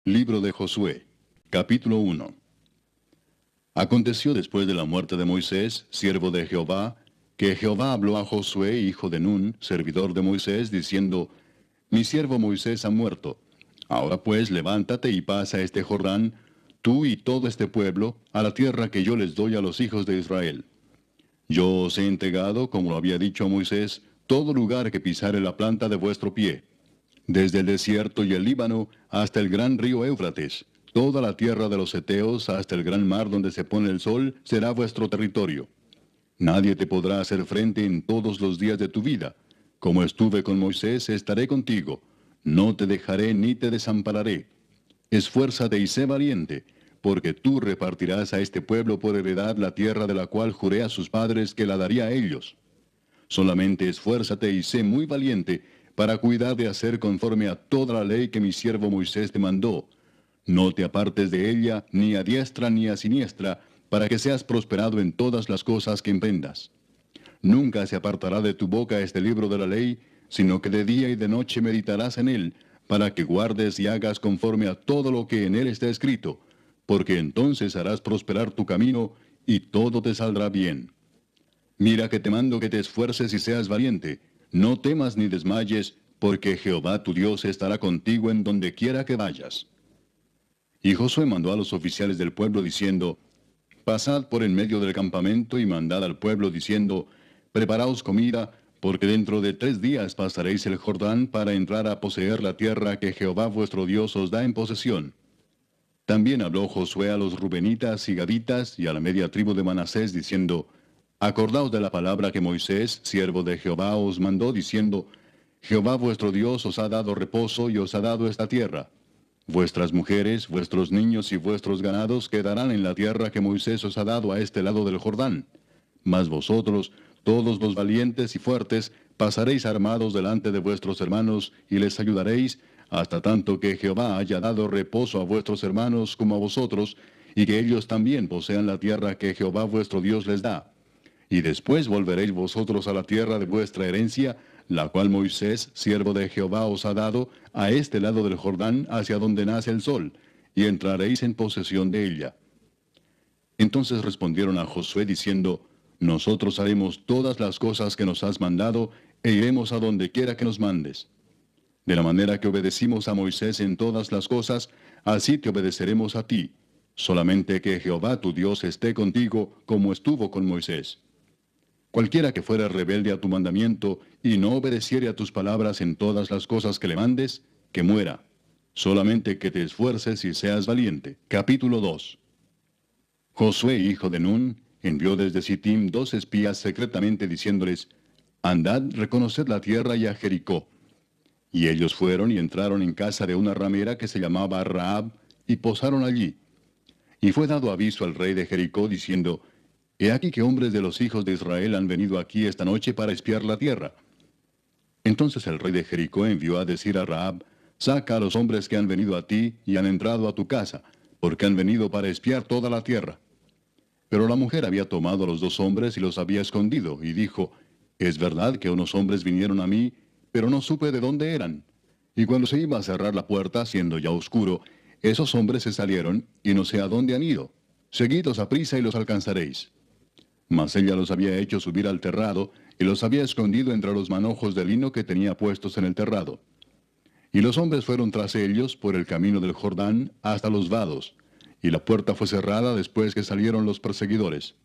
Libro de Josué, capítulo 1. Aconteció después de la muerte de Moisés, siervo de Jehová, que Jehová habló a Josué, hijo de Nun, servidor de Moisés, diciendo, Mi siervo Moisés ha muerto. Ahora pues levántate y pasa este Jordán, tú y todo este pueblo, a la tierra que yo les doy a los hijos de Israel. Yo os he entregado, como lo había dicho a Moisés, todo lugar que pisare la planta de vuestro pie, desde el desierto y el Líbano hasta el gran río Éufrates, toda la tierra de los Heteos hasta el gran mar donde se pone el sol, será vuestro territorio. Nadie te podrá hacer frente en todos los días de tu vida. Como estuve con Moisés, estaré contigo. No te dejaré ni te desampararé. Esfuérzate y sé valiente, porque tú repartirás a este pueblo por heredad la tierra de la cual juré a sus padres que la daría a ellos. Solamente esfuérzate y sé muy valiente para cuidar de hacer conforme a toda la ley que mi siervo Moisés te mandó. No te apartes de ella ni a diestra ni a siniestra, para que seas prosperado en todas las cosas que emprendas. Nunca se apartará de tu boca este libro de la ley, sino que de día y de noche meditarás en él, para que guardes y hagas conforme a todo lo que en él está escrito, porque entonces harás prosperar tu camino y todo te saldrá bien. Mira que te mando que te esfuerces y seas valiente. No temas ni desmayes, porque Jehová tu Dios estará contigo en donde quiera que vayas. Y Josué mandó a los oficiales del pueblo diciendo, Pasad por en medio del campamento y mandad al pueblo diciendo, Preparaos comida, porque dentro de 3 días pasaréis el Jordán para entrar a poseer la tierra que Jehová vuestro Dios os da en posesión. También habló Josué a los rubenitas y gaditas y a la media tribu de Manasés diciendo, Acordaos de la palabra que Moisés, siervo de Jehová, os mandó, diciendo, Jehová vuestro Dios os ha dado reposo y os ha dado esta tierra. Vuestras mujeres, vuestros niños y vuestros ganados quedarán en la tierra que Moisés os ha dado a este lado del Jordán. Mas vosotros, todos los valientes y fuertes, pasaréis armados delante de vuestros hermanos y les ayudaréis, hasta tanto que Jehová haya dado reposo a vuestros hermanos como a vosotros, y que ellos también posean la tierra que Jehová vuestro Dios les da. Y después volveréis vosotros a la tierra de vuestra herencia, la cual Moisés, siervo de Jehová, os ha dado, a este lado del Jordán, hacia donde nace el sol, y entraréis en posesión de ella. Entonces respondieron a Josué diciendo, Nosotros haremos todas las cosas que nos has mandado, e iremos a donde quiera que nos mandes. De la manera que obedecimos a Moisés en todas las cosas, así te obedeceremos a ti. Solamente que Jehová tu Dios esté contigo, como estuvo con Moisés. Cualquiera que fuera rebelde a tu mandamiento y no obedeciere a tus palabras en todas las cosas que le mandes, que muera. Solamente que te esfuerces y seas valiente. Capítulo 2. Josué, hijo de Nun, envió desde Sittim 2 espías secretamente diciéndoles, Andad, reconoced la tierra y a Jericó. Y ellos fueron y entraron en casa de una ramera que se llamaba Rahab, y posaron allí. Y fue dado aviso al rey de Jericó, diciendo, He aquí que hombres de los hijos de Israel han venido aquí esta noche para espiar la tierra. Entonces el rey de Jericó envió a decir a Rahab, Saca a los hombres que han venido a ti y han entrado a tu casa, porque han venido para espiar toda la tierra. Pero la mujer había tomado a los 2 hombres y los había escondido, y dijo, Es verdad que unos hombres vinieron a mí, pero no supe de dónde eran. Y cuando se iba a cerrar la puerta, siendo ya oscuro, esos hombres se salieron, y no sé a dónde han ido. Seguidlos a prisa y los alcanzaréis. Mas ella los había hecho subir al terrado, y los había escondido entre los manojos de lino que tenía puestos en el terrado. Y los hombres fueron tras ellos por el camino del Jordán hasta los vados, y la puerta fue cerrada después que salieron los perseguidores.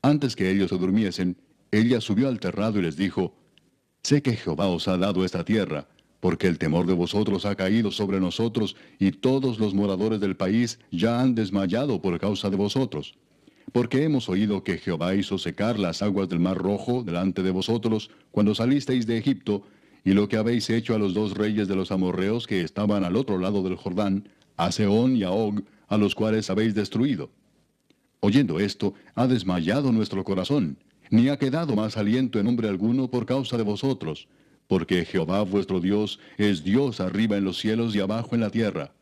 Antes que ellos se durmiesen, ella subió al terrado y les dijo, Sé que Jehová os ha dado esta tierra, porque el temor de vosotros ha caído sobre nosotros, y todos los moradores del país ya han desmayado por causa de vosotros. Porque hemos oído que Jehová hizo secar las aguas del mar Rojo delante de vosotros cuando salisteis de Egipto, y lo que habéis hecho a los 2 reyes de los amorreos que estaban al otro lado del Jordán, a Sehón y a Og, a los cuales habéis destruido. Oyendo esto, ha desmayado nuestro corazón, ni ha quedado más aliento en hombre alguno por causa de vosotros, porque Jehová vuestro Dios es Dios arriba en los cielos y abajo en la tierra.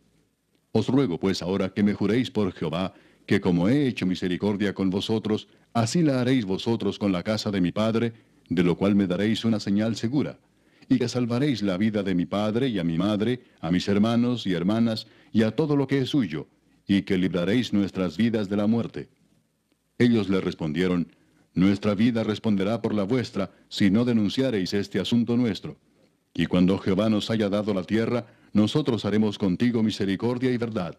Os ruego pues ahora que me juréis por Jehová, que como he hecho misericordia con vosotros, así la haréis vosotros con la casa de mi padre, de lo cual me daréis una señal segura, y que salvaréis la vida de mi padre y a mi madre, a mis hermanos y hermanas, y a todo lo que es suyo, y que libraréis nuestras vidas de la muerte. Ellos le respondieron, nuestra vida responderá por la vuestra, si no denunciareis este asunto nuestro. Y cuando Jehová nos haya dado la tierra, nosotros haremos contigo misericordia y verdad.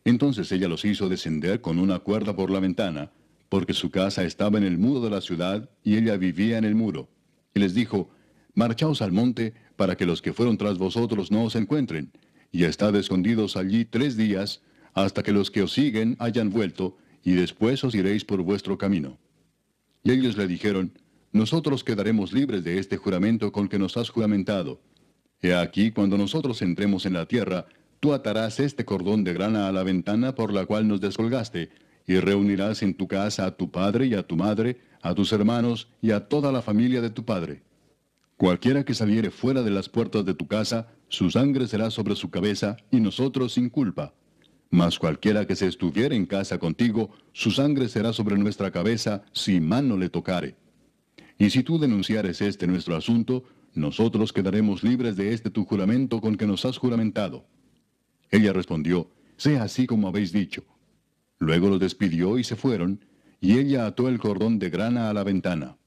Entonces ella los hizo descender con una cuerda por la ventana, porque su casa estaba en el muro de la ciudad, y ella vivía en el muro. Y les dijo, marchaos al monte, para que los que fueron tras vosotros no os encuentren, y estad escondidos allí 3 días, hasta que los que os siguen hayan vuelto, y después os iréis por vuestro camino. Y ellos le dijeron, nosotros quedaremos libres de este juramento con que nos has juramentado. He aquí, cuando nosotros entremos en la tierra, tú atarás este cordón de grana a la ventana por la cual nos descolgaste, y reunirás en tu casa a tu padre y a tu madre, a tus hermanos y a toda la familia de tu padre. Cualquiera que saliere fuera de las puertas de tu casa, su sangre será sobre su cabeza, y nosotros sin culpa. Mas cualquiera que se estuviere en casa contigo, su sangre será sobre nuestra cabeza, si mano le tocare. Y si tú denunciares este nuestro asunto, nosotros quedaremos libres de este tu juramento con que nos has juramentado. Ella respondió, sea así como habéis dicho. Luego los despidió y se fueron, y ella ató el cordón de grana a la ventana.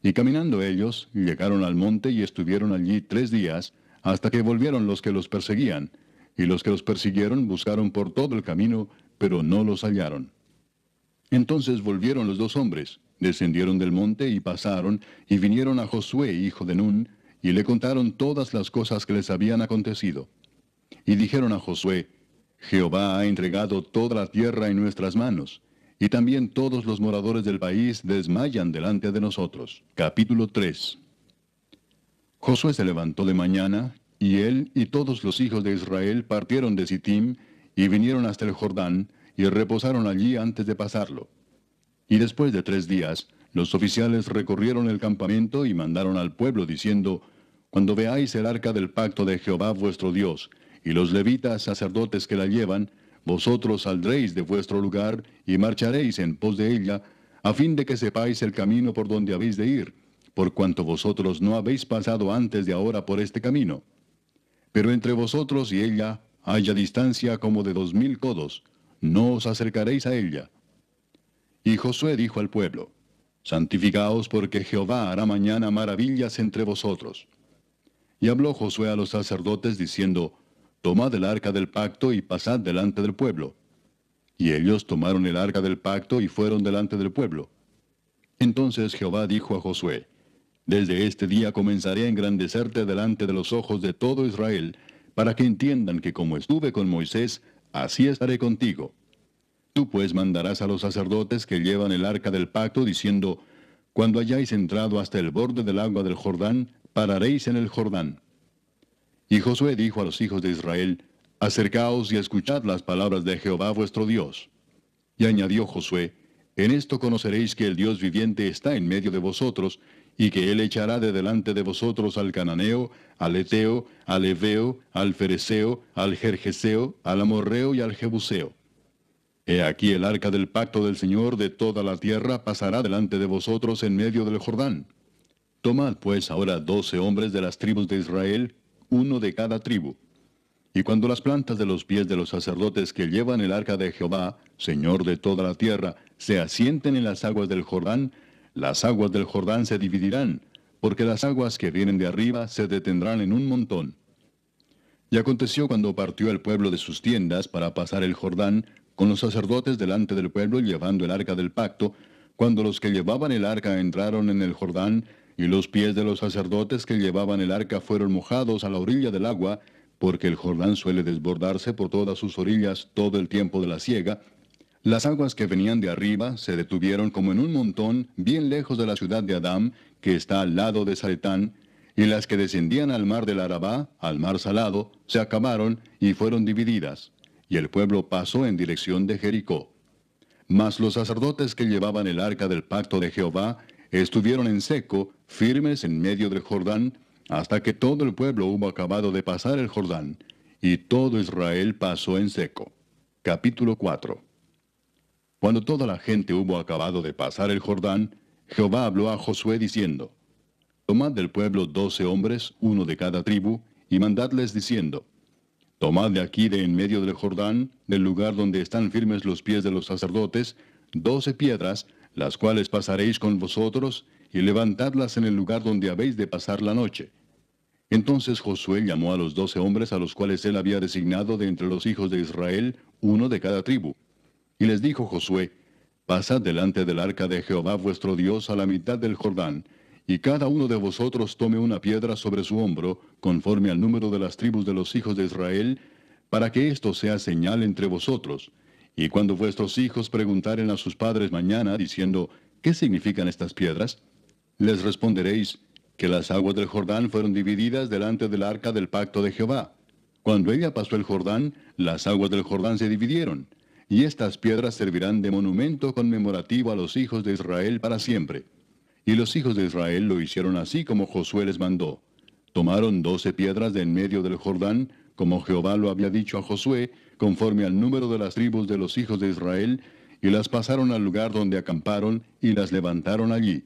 Y caminando ellos, llegaron al monte y estuvieron allí 3 días, hasta que volvieron los que los perseguían, y los que los persiguieron buscaron por todo el camino, pero no los hallaron. Entonces volvieron los 2 hombres, descendieron del monte y pasaron, y vinieron a Josué, hijo de Nun, y le contaron todas las cosas que les habían acontecido. Y dijeron a Josué, Jehová ha entregado toda la tierra en nuestras manos, y también todos los moradores del país desmayan delante de nosotros. Capítulo 3. Josué se levantó de mañana, y él y todos los hijos de Israel partieron de Sittim, y vinieron hasta el Jordán, y reposaron allí antes de pasarlo. Y después de 3 días, los oficiales recorrieron el campamento y mandaron al pueblo diciendo, cuando veáis el arca del pacto de Jehová vuestro Dios, y los levitas sacerdotes que la llevan, vosotros saldréis de vuestro lugar y marcharéis en pos de ella, a fin de que sepáis el camino por donde habéis de ir, por cuanto vosotros no habéis pasado antes de ahora por este camino. Pero entre vosotros y ella haya distancia como de 2000 codos, no os acercaréis a ella. Y Josué dijo al pueblo, santificaos porque Jehová hará mañana maravillas entre vosotros. Y habló Josué a los sacerdotes diciendo, tomad el arca del pacto y pasad delante del pueblo. Y ellos tomaron el arca del pacto y fueron delante del pueblo. Entonces Jehová dijo a Josué, desde este día comenzaré a engrandecerte delante de los ojos de todo Israel, para que entiendan que como estuve con Moisés, así estaré contigo. Tú pues mandarás a los sacerdotes que llevan el arca del pacto, diciendo, cuando hayáis entrado hasta el borde del agua del Jordán, pararéis en el Jordán. Y Josué dijo a los hijos de Israel, acercaos y escuchad las palabras de Jehová vuestro Dios. Y añadió Josué, en esto conoceréis que el Dios viviente está en medio de vosotros, y que él echará de delante de vosotros al cananeo, al eteo, al heveo, al fereceo, al gergeseo, al amorreo y al jebuseo. He aquí el arca del pacto del Señor de toda la tierra pasará delante de vosotros en medio del Jordán. Tomad pues ahora 12 hombres de las tribus de Israel, uno de cada tribu. Y cuando las plantas de los pies de los sacerdotes que llevan el arca de Jehová, Señor de toda la tierra, se asienten en las aguas del Jordán, las aguas del Jordán se dividirán, porque las aguas que vienen de arriba se detendrán en un montón. Y aconteció cuando partió el pueblo de sus tiendas para pasar el Jordán, con los sacerdotes delante del pueblo llevando el arca del pacto, cuando los que llevaban el arca entraron en el Jordán, y los pies de los sacerdotes que llevaban el arca fueron mojados a la orilla del agua, porque el Jordán suele desbordarse por todas sus orillas todo el tiempo de la siega, las aguas que venían de arriba se detuvieron como en un montón bien lejos de la ciudad de Adam, que está al lado de Zaretán, y las que descendían al mar del Arabá, al mar salado, se acabaron y fueron divididas, y el pueblo pasó en dirección de Jericó. Mas los sacerdotes que llevaban el arca del pacto de Jehová estuvieron en seco, firmes en medio del Jordán, hasta que todo el pueblo hubo acabado de pasar el Jordán, y todo Israel pasó en seco. Capítulo 4. Cuando toda la gente hubo acabado de pasar el Jordán, Jehová habló a Josué diciendo, tomad del pueblo 12 hombres, uno de cada tribu, y mandadles diciendo, Tomad de aquí de en medio del Jordán, del lugar donde están firmes los pies de los sacerdotes, 12 piedras, las cuales pasaréis con vosotros, y levantadlas en el lugar donde habéis de pasar la noche. Entonces Josué llamó a los 12 hombres a los cuales él había designado de entre los hijos de Israel, uno de cada tribu. Y les dijo Josué, pasad delante del arca de Jehová vuestro Dios a la mitad del Jordán, y cada uno de vosotros tome una piedra sobre su hombro, conforme al número de las tribus de los hijos de Israel, para que esto sea señal entre vosotros. Y cuando vuestros hijos preguntaren a sus padres mañana, diciendo, ¿qué significan estas piedras?, les responderéis, que las aguas del Jordán fueron divididas delante del arca del pacto de Jehová. Cuando ella pasó el Jordán, las aguas del Jordán se dividieron, y estas piedras servirán de monumento conmemorativo a los hijos de Israel para siempre. Y los hijos de Israel lo hicieron así como Josué les mandó. Tomaron 12 piedras de en medio del Jordán, como Jehová lo había dicho a Josué, conforme al número de las tribus de los hijos de Israel, y las pasaron al lugar donde acamparon, y las levantaron allí.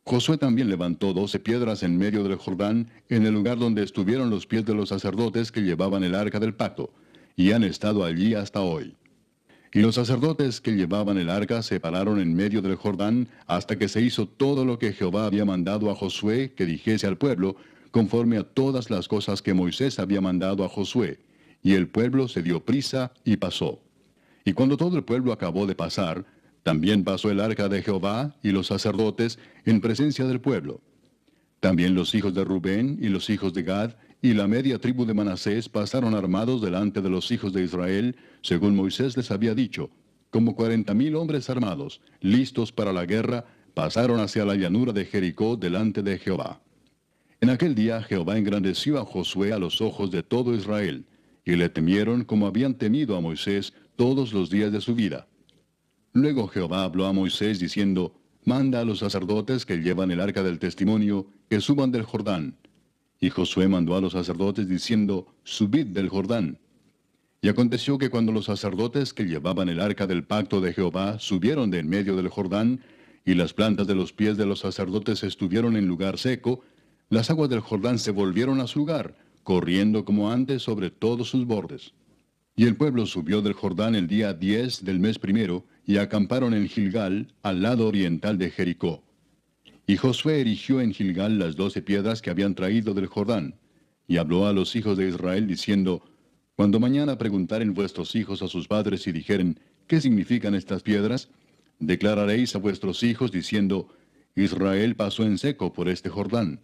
Josué también levantó 12 piedras en medio del Jordán, en el lugar donde estuvieron los pies de los sacerdotes que llevaban el arca del pacto, y han estado allí hasta hoy. Y los sacerdotes que llevaban el arca se pararon en medio del Jordán, hasta que se hizo todo lo que Jehová había mandado a Josué que dijese al pueblo, conforme a todas las cosas que Moisés había mandado a Josué. Y el pueblo se dio prisa y pasó. Y cuando todo el pueblo acabó de pasar, también pasó el arca de Jehová y los sacerdotes en presencia del pueblo. También los hijos de Rubén y los hijos de Gad y la media tribu de Manasés pasaron armados delante de los hijos de Israel, según Moisés les había dicho, como 40,000 hombres armados, listos para la guerra, pasaron hacia la llanura de Jericó delante de Jehová. En aquel día Jehová engrandeció a Josué a los ojos de todo Israel, y le temieron como habían temido a Moisés todos los días de su vida. Luego Jehová habló a Moisés diciendo, manda a los sacerdotes que llevan el arca del testimonio, que suban del Jordán. Y Josué mandó a los sacerdotes diciendo, subid del Jordán. Y aconteció que cuando los sacerdotes que llevaban el arca del pacto de Jehová subieron de en medio del Jordán, y las plantas de los pies de los sacerdotes estuvieron en lugar seco, las aguas del Jordán se volvieron a su lugar, corriendo como antes sobre todos sus bordes. Y el pueblo subió del Jordán el día 10 del mes primero, y acamparon en Gilgal, al lado oriental de Jericó. Y Josué erigió en Gilgal las 12 piedras que habían traído del Jordán, y habló a los hijos de Israel diciendo, cuando mañana preguntaren vuestros hijos a sus padres y dijeren, ¿qué significan estas piedras?, declararéis a vuestros hijos diciendo, Israel pasó en seco por este Jordán.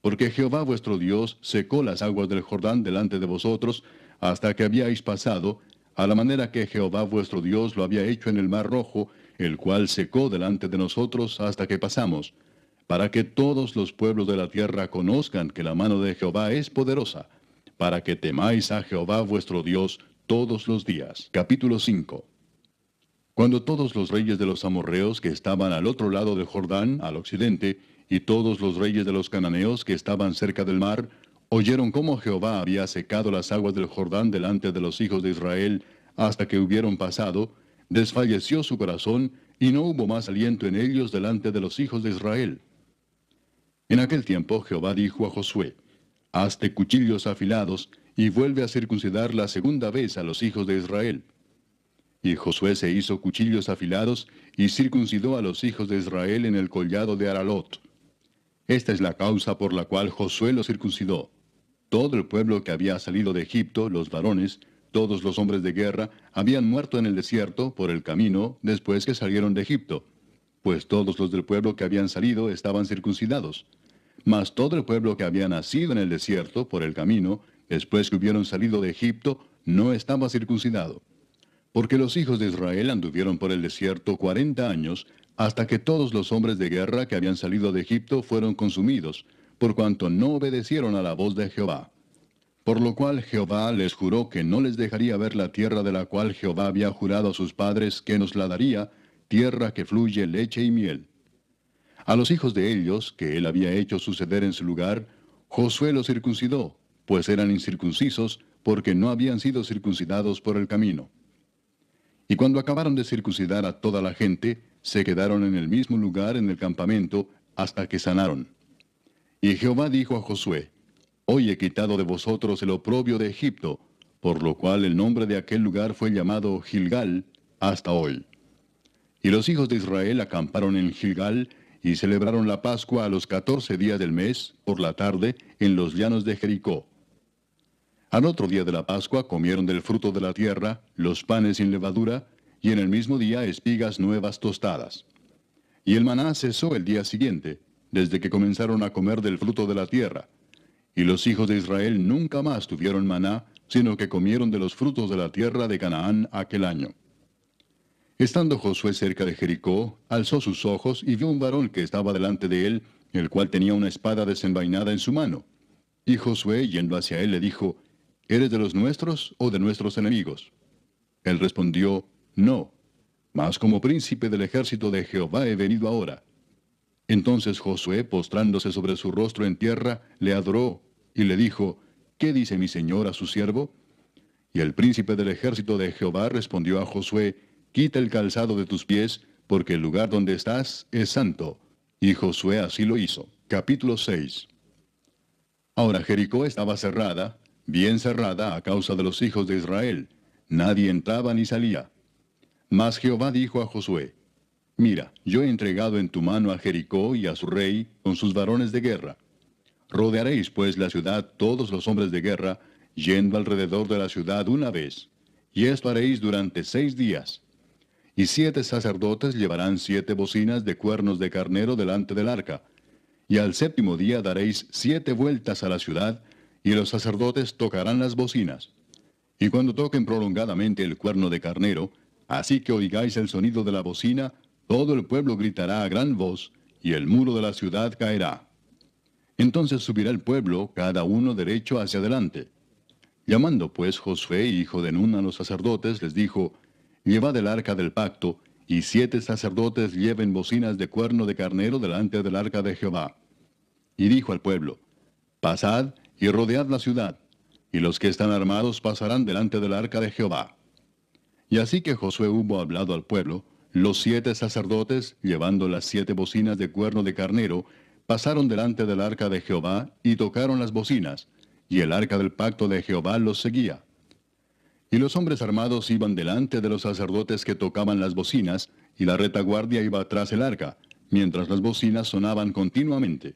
Porque Jehová vuestro Dios secó las aguas del Jordán delante de vosotros, hasta que habíais pasado, a la manera que Jehová vuestro Dios lo había hecho en el mar Rojo, el cual secó delante de nosotros hasta que pasamos, para que todos los pueblos de la tierra conozcan que la mano de Jehová es poderosa, para que temáis a Jehová vuestro Dios todos los días. Capítulo 5. Cuando todos los reyes de los amorreos que estaban al otro lado del Jordán, al occidente, y todos los reyes de los cananeos que estaban cerca del mar, oyeron cómo Jehová había secado las aguas del Jordán delante de los hijos de Israel hasta que hubieron pasado, desfalleció su corazón y no hubo más aliento en ellos delante de los hijos de Israel. En aquel tiempo Jehová dijo a Josué, hazte cuchillos afilados y vuelve a circuncidar la segunda vez a los hijos de Israel. Y Josué se hizo cuchillos afilados y circuncidó a los hijos de Israel en el collado de Aralot. Esta es la causa por la cual Josué los circuncidó. Todo el pueblo que había salido de Egipto, los varones, todos los hombres de guerra, habían muerto en el desierto por el camino después que salieron de Egipto, pues todos los del pueblo que habían salido estaban circuncidados. Mas todo el pueblo que había nacido en el desierto por el camino, después que hubieron salido de Egipto, no estaba circuncidado. Porque los hijos de Israel anduvieron por el desierto 40 años, hasta que todos los hombres de guerra que habían salido de Egipto fueron consumidos, por cuanto no obedecieron a la voz de Jehová. Por lo cual Jehová les juró que no les dejaría ver la tierra de la cual Jehová había jurado a sus padres que nos la daría, tierra que fluye leche y miel. A los hijos de ellos, que él había hecho suceder en su lugar, Josué los circuncidó, pues eran incircuncisos, porque no habían sido circuncidados por el camino. Y cuando acabaron de circuncidar a toda la gente, se quedaron en el mismo lugar en el campamento, hasta que sanaron. Y Jehová dijo a Josué, hoy he quitado de vosotros el oprobio de Egipto, por lo cual el nombre de aquel lugar fue llamado Gilgal hasta hoy. Y los hijos de Israel acamparon en Gilgal y celebraron la Pascua a los 14 días del mes, por la tarde, en los llanos de Jericó. Al otro día de la Pascua comieron del fruto de la tierra, los panes sin levadura, y en el mismo día espigas nuevas tostadas. Y el maná cesó el día siguiente, desde que comenzaron a comer del fruto de la tierra. Y los hijos de Israel nunca más tuvieron maná, sino que comieron de los frutos de la tierra de Canaán aquel año. Estando Josué cerca de Jericó, alzó sus ojos y vio un varón que estaba delante de él, el cual tenía una espada desenvainada en su mano. Y Josué, yendo hacia él, le dijo, ¿eres de los nuestros o de nuestros enemigos? Él respondió, no, mas como príncipe del ejército de Jehová he venido ahora. Entonces Josué, postrándose sobre su rostro en tierra, le adoró, y le dijo, ¿qué dice mi señor a su siervo? Y el príncipe del ejército de Jehová respondió a Josué, quita el calzado de tus pies, porque el lugar donde estás es santo. Y Josué así lo hizo. Capítulo 6. Ahora Jericó estaba cerrada, bien cerrada a causa de los hijos de Israel. Nadie entraba ni salía. Mas Jehová dijo a Josué, mira, yo he entregado en tu mano a Jericó y a su rey con sus varones de guerra. Rodearéis pues la ciudad todos los hombres de guerra, yendo alrededor de la ciudad una vez. Y esto haréis durante 6 días. Y 7 sacerdotes llevarán 7 bocinas de cuernos de carnero delante del arca. Y al 7º día daréis 7 vueltas a la ciudad, y los sacerdotes tocarán las bocinas. Y cuando toquen prolongadamente el cuerno de carnero, así que oigáis el sonido de la bocina, todo el pueblo gritará a gran voz, y el muro de la ciudad caerá. Entonces subirá el pueblo, cada uno derecho hacia adelante. Llamando pues Josué, hijo de Nun, a los sacerdotes, les dijo, llevad el arca del pacto, y 7 sacerdotes lleven bocinas de cuerno de carnero delante del arca de Jehová. Y dijo al pueblo, pasad y rodead la ciudad, y los que están armados pasarán delante del arca de Jehová. Y así que Josué hubo hablado al pueblo, los 7 sacerdotes, llevando las 7 bocinas de cuerno de carnero, pasaron delante del arca de Jehová y tocaron las bocinas, y el arca del pacto de Jehová los seguía. Y los hombres armados iban delante de los sacerdotes que tocaban las bocinas, y la retaguardia iba tras el arca, mientras las bocinas sonaban continuamente.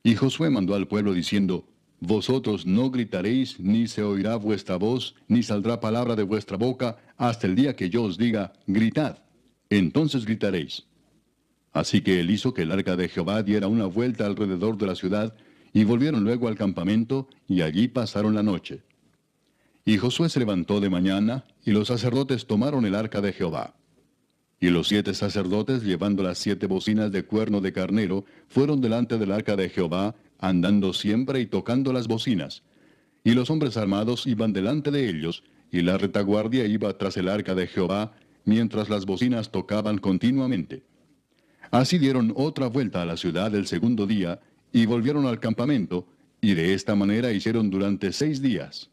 Y Josué mandó al pueblo diciendo, vosotros no gritaréis, ni se oirá vuestra voz, ni saldrá palabra de vuestra boca, hasta el día que yo os diga, gritad. Entonces gritaréis. Así que él hizo que el arca de Jehová diera una vuelta alrededor de la ciudad, y volvieron luego al campamento, y allí pasaron la noche. Y Josué se levantó de mañana, y los sacerdotes tomaron el arca de Jehová. Y los 7 sacerdotes, llevando las 7 bocinas de cuerno de carnero, fueron delante del arca de Jehová, andando siempre y tocando las bocinas. Y los hombres armados iban delante de ellos, y la retaguardia iba tras el arca de Jehová, mientras las bocinas tocaban continuamente. Así dieron otra vuelta a la ciudad el 2º día, y volvieron al campamento, y de esta manera hicieron durante 6 días.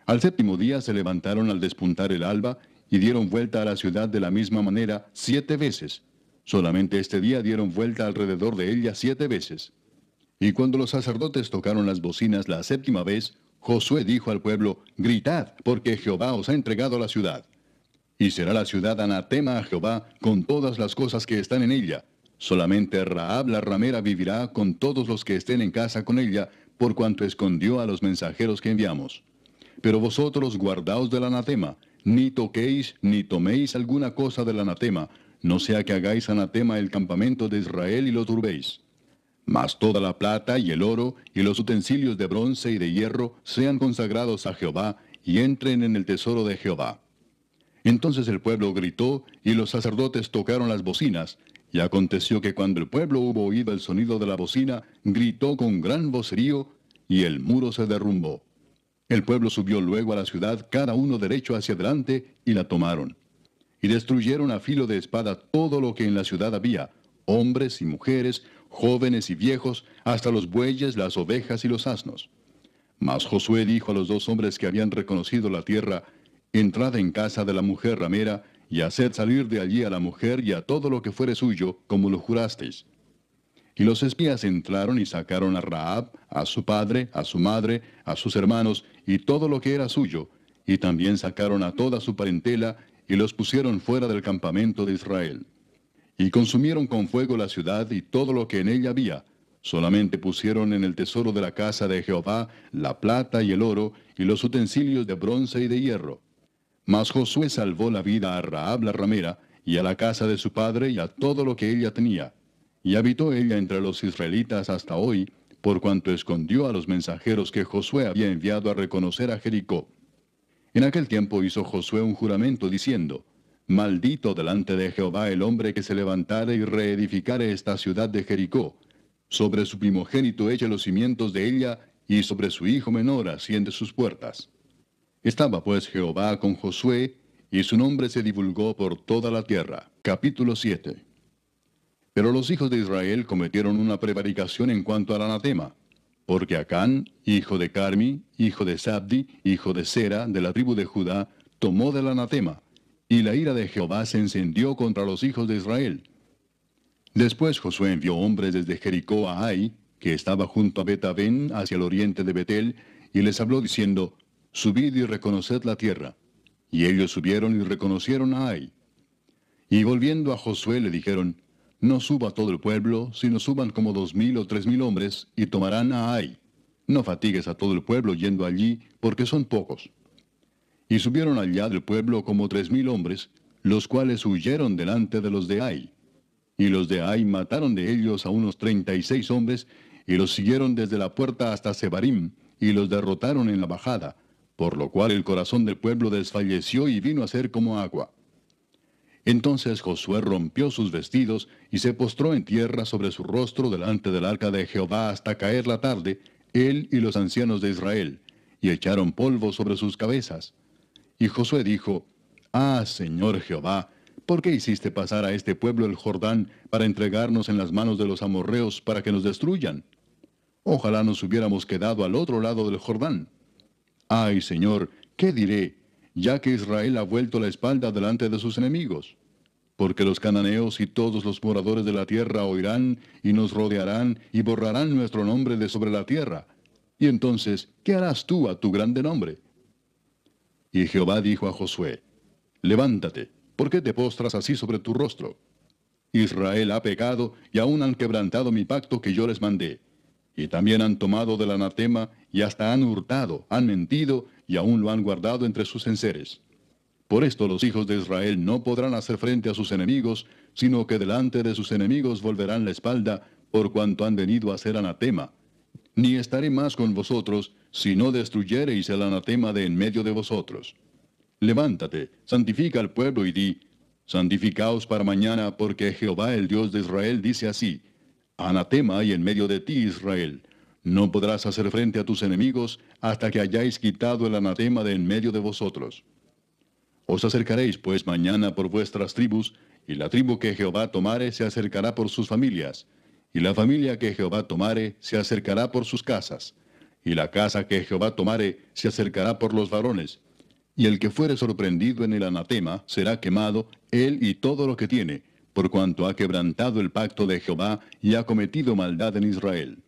Al 7º día se levantaron al despuntar el alba, y dieron vuelta a la ciudad de la misma manera 7 veces. Solamente este día dieron vuelta alrededor de ella 7 veces. Y cuando los sacerdotes tocaron las bocinas la 7ª vez, Josué dijo al pueblo, gritad, porque Jehová os ha entregado la ciudad. Y será la ciudad anatema a Jehová con todas las cosas que están en ella. Solamente Rahab la ramera vivirá con todos los que estén en casa con ella, por cuanto escondió a los mensajeros que enviamos. Pero vosotros guardaos del anatema, ni toquéis ni toméis alguna cosa del anatema, no sea que hagáis anatema el campamento de Israel y lo turbéis. Mas toda la plata y el oro y los utensilios de bronce y de hierro sean consagrados a Jehová y entren en el tesoro de Jehová. Entonces el pueblo gritó y los sacerdotes tocaron las bocinas, y aconteció que cuando el pueblo hubo oído el sonido de la bocina, gritó con gran vocerío, y el muro se derrumbó. El pueblo subió luego a la ciudad, cada uno derecho hacia adelante, y la tomaron. Y destruyeron a filo de espada todo lo que en la ciudad había, hombres y mujeres, jóvenes y viejos, hasta los bueyes, las ovejas y los asnos. Mas Josué dijo a los 2 hombres que habían reconocido la tierra, entrad en casa de la mujer ramera, y haced salir de allí a la mujer y a todo lo que fuere suyo, como lo jurasteis. Y los espías entraron y sacaron a Rahab, a su padre, a su madre, a sus hermanos, y todo lo que era suyo, y también sacaron a toda su parentela, y los pusieron fuera del campamento de Israel. Y consumieron con fuego la ciudad y todo lo que en ella había. Solamente pusieron en el tesoro de la casa de Jehová la plata y el oro, y los utensilios de bronce y de hierro. Mas Josué salvó la vida a Rahab la ramera, y a la casa de su padre, y a todo lo que ella tenía. Y habitó ella entre los israelitas hasta hoy, por cuanto escondió a los mensajeros que Josué había enviado a reconocer a Jericó. En aquel tiempo hizo Josué un juramento diciendo: Maldito delante de Jehová el hombre que se levantare y reedificare esta ciudad de Jericó. Sobre su primogénito eche los cimientos de ella, y sobre su hijo menor asiente sus puertas. Estaba pues Jehová con Josué, y su nombre se divulgó por toda la tierra. Capítulo 7. Pero los hijos de Israel cometieron una prevaricación en cuanto al anatema, porque Acán, hijo de Carmi, hijo de Sabdi, hijo de Sera, de la tribu de Judá, tomó del anatema, y la ira de Jehová se encendió contra los hijos de Israel. Después Josué envió hombres desde Jericó a Ai, que estaba junto a Bet-Aven, hacia el oriente de Betel, y les habló diciendo: Subid y reconoced la tierra. Y ellos subieron y reconocieron a Ai. Y volviendo a Josué le dijeron: No suba todo el pueblo, sino suban como 2000 o 3000 hombres, y tomarán a Ai. No fatigues a todo el pueblo yendo allí, porque son pocos. Y subieron allá del pueblo como 3000 hombres, los cuales huyeron delante de los de Ai. Y los de Ai mataron de ellos a unos 36 hombres, y los siguieron desde la puerta hasta Sebarim, y los derrotaron en la bajada, por lo cual el corazón del pueblo desfalleció y vino a ser como agua. Entonces Josué rompió sus vestidos, y se postró en tierra sobre su rostro delante del arca de Jehová hasta caer la tarde, él y los ancianos de Israel, y echaron polvo sobre sus cabezas. Y Josué dijo: Ah, Señor Jehová, ¿por qué hiciste pasar a este pueblo el Jordán para entregarnos en las manos de los amorreos para que nos destruyan? Ojalá nos hubiéramos quedado al otro lado del Jordán. Ay, Señor, ¿qué diré, ya que Israel ha vuelto la espalda delante de sus enemigos? Porque los cananeos y todos los moradores de la tierra oirán y nos rodearán y borrarán nuestro nombre de sobre la tierra. Y entonces, ¿qué harás tú a tu grande nombre? Y Jehová dijo a Josué: Levántate, ¿por qué te postras así sobre tu rostro? Israel ha pecado y aún han quebrantado mi pacto que yo les mandé. Y también han tomado del anatema y hasta han hurtado, han mentido y aún lo han guardado entre sus enseres. Por esto los hijos de Israel no podrán hacer frente a sus enemigos, sino que delante de sus enemigos volverán la espalda, por cuanto han venido a ser anatema. Ni estaré más con vosotros, si no destruyereis el anatema de en medio de vosotros. Levántate, santifica al pueblo y di: Santificaos para mañana, porque Jehová el Dios de Israel dice así: Anatema hay en medio de ti, Israel. No podrás hacer frente a tus enemigos hasta que hayáis quitado el anatema de en medio de vosotros. Os acercaréis pues mañana por vuestras tribus, y la tribu que Jehová tomare se acercará por sus familias, y la familia que Jehová tomare se acercará por sus casas, y la casa que Jehová tomare se acercará por los varones. Y el que fuere sorprendido en el anatema será quemado, él y todo lo que tiene, por cuanto ha quebrantado el pacto de Jehová y ha cometido maldad en Israel.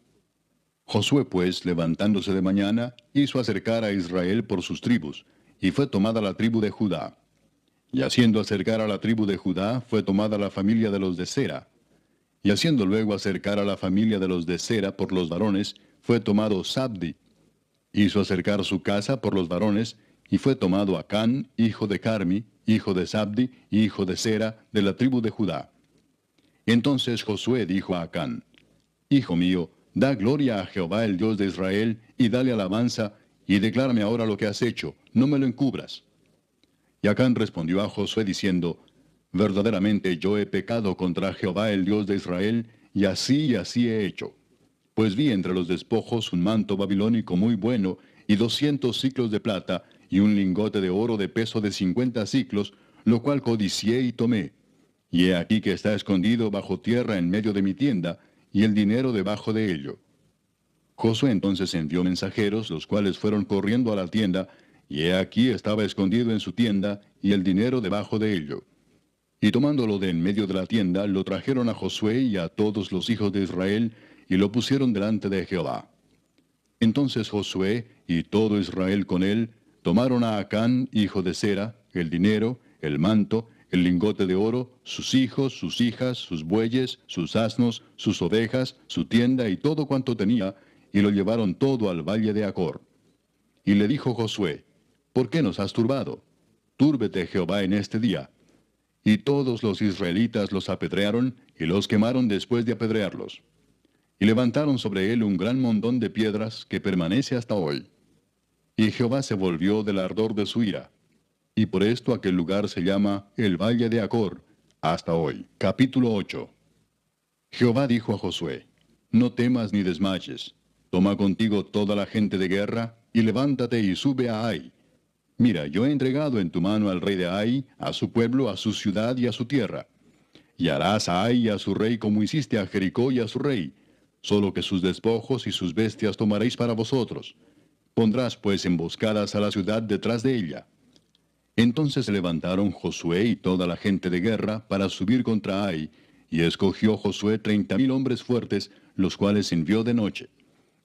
Josué pues, levantándose de mañana, hizo acercar a Israel por sus tribus, y fue tomada la tribu de Judá. Y haciendo acercar a la tribu de Judá, fue tomada la familia de los de Sera. Y haciendo luego acercar a la familia de los de Sera por los varones, fue tomado Sabdi. Hizo acercar su casa por los varones, y fue tomado Acán, hijo de Carmi, hijo de Sabdi, hijo de Sera, de la tribu de Judá. Entonces Josué dijo a Acán: Hijo mío, da gloria a Jehová el Dios de Israel, y dale alabanza, y declárame ahora lo que has hecho, no me lo encubras. Y Acán respondió a Josué diciendo: Verdaderamente yo he pecado contra Jehová el Dios de Israel, y así he hecho. Pues vi entre los despojos un manto babilónico muy bueno, y 200 siclos de plata, y un lingote de oro de peso de 50 siclos, lo cual codicié y tomé. Y he aquí que está escondido bajo tierra en medio de mi tienda, y el dinero debajo de ello. Josué entonces envió mensajeros, los cuales fueron corriendo a la tienda, y he aquí estaba escondido en su tienda, y el dinero debajo de ello. Y tomándolo de en medio de la tienda, lo trajeron a Josué y a todos los hijos de Israel, y lo pusieron delante de Jehová. Entonces Josué y todo Israel con él tomaron a Acán, hijo de Zera, el dinero, el manto, el lingote de oro, sus hijos, sus hijas, sus bueyes, sus asnos, sus ovejas, su tienda y todo cuanto tenía, y lo llevaron todo al valle de Acor. Y le dijo Josué, ¿por qué nos has turbado? Túrbete Jehová en este día. Y todos los israelitas los apedrearon, y los quemaron después de apedrearlos. Y levantaron sobre él un gran montón de piedras que permanece hasta hoy. Y Jehová se volvió del ardor de su ira. Y por esto aquel lugar se llama el Valle de Acor, hasta hoy. Capítulo 8. Jehová dijo a Josué, no temas ni desmayes. Toma contigo toda la gente de guerra, y levántate y sube a Ai. Mira, yo he entregado en tu mano al rey de Ai, a su pueblo, a su ciudad y a su tierra. Y harás a Ai y a su rey como hiciste a Jericó y a su rey, solo que sus despojos y sus bestias tomaréis para vosotros. Pondrás pues emboscadas a la ciudad detrás de ella. Entonces se levantaron Josué y toda la gente de guerra para subir contra Ai, y escogió Josué 30,000 hombres fuertes, los cuales envió de noche.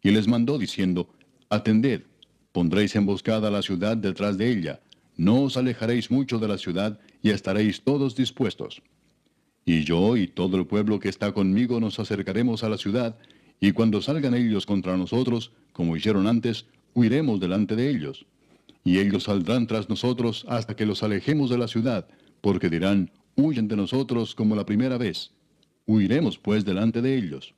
Y les mandó diciendo, atended, pondréis emboscada a la ciudad detrás de ella, no os alejaréis mucho de la ciudad, y estaréis todos dispuestos. Y yo y todo el pueblo que está conmigo nos acercaremos a la ciudad, y cuando salgan ellos contra nosotros, como hicieron antes, huiremos delante de ellos. Y ellos saldrán tras nosotros hasta que los alejemos de la ciudad, porque dirán, huyen de nosotros como la primera vez. Huiremos pues delante de ellos.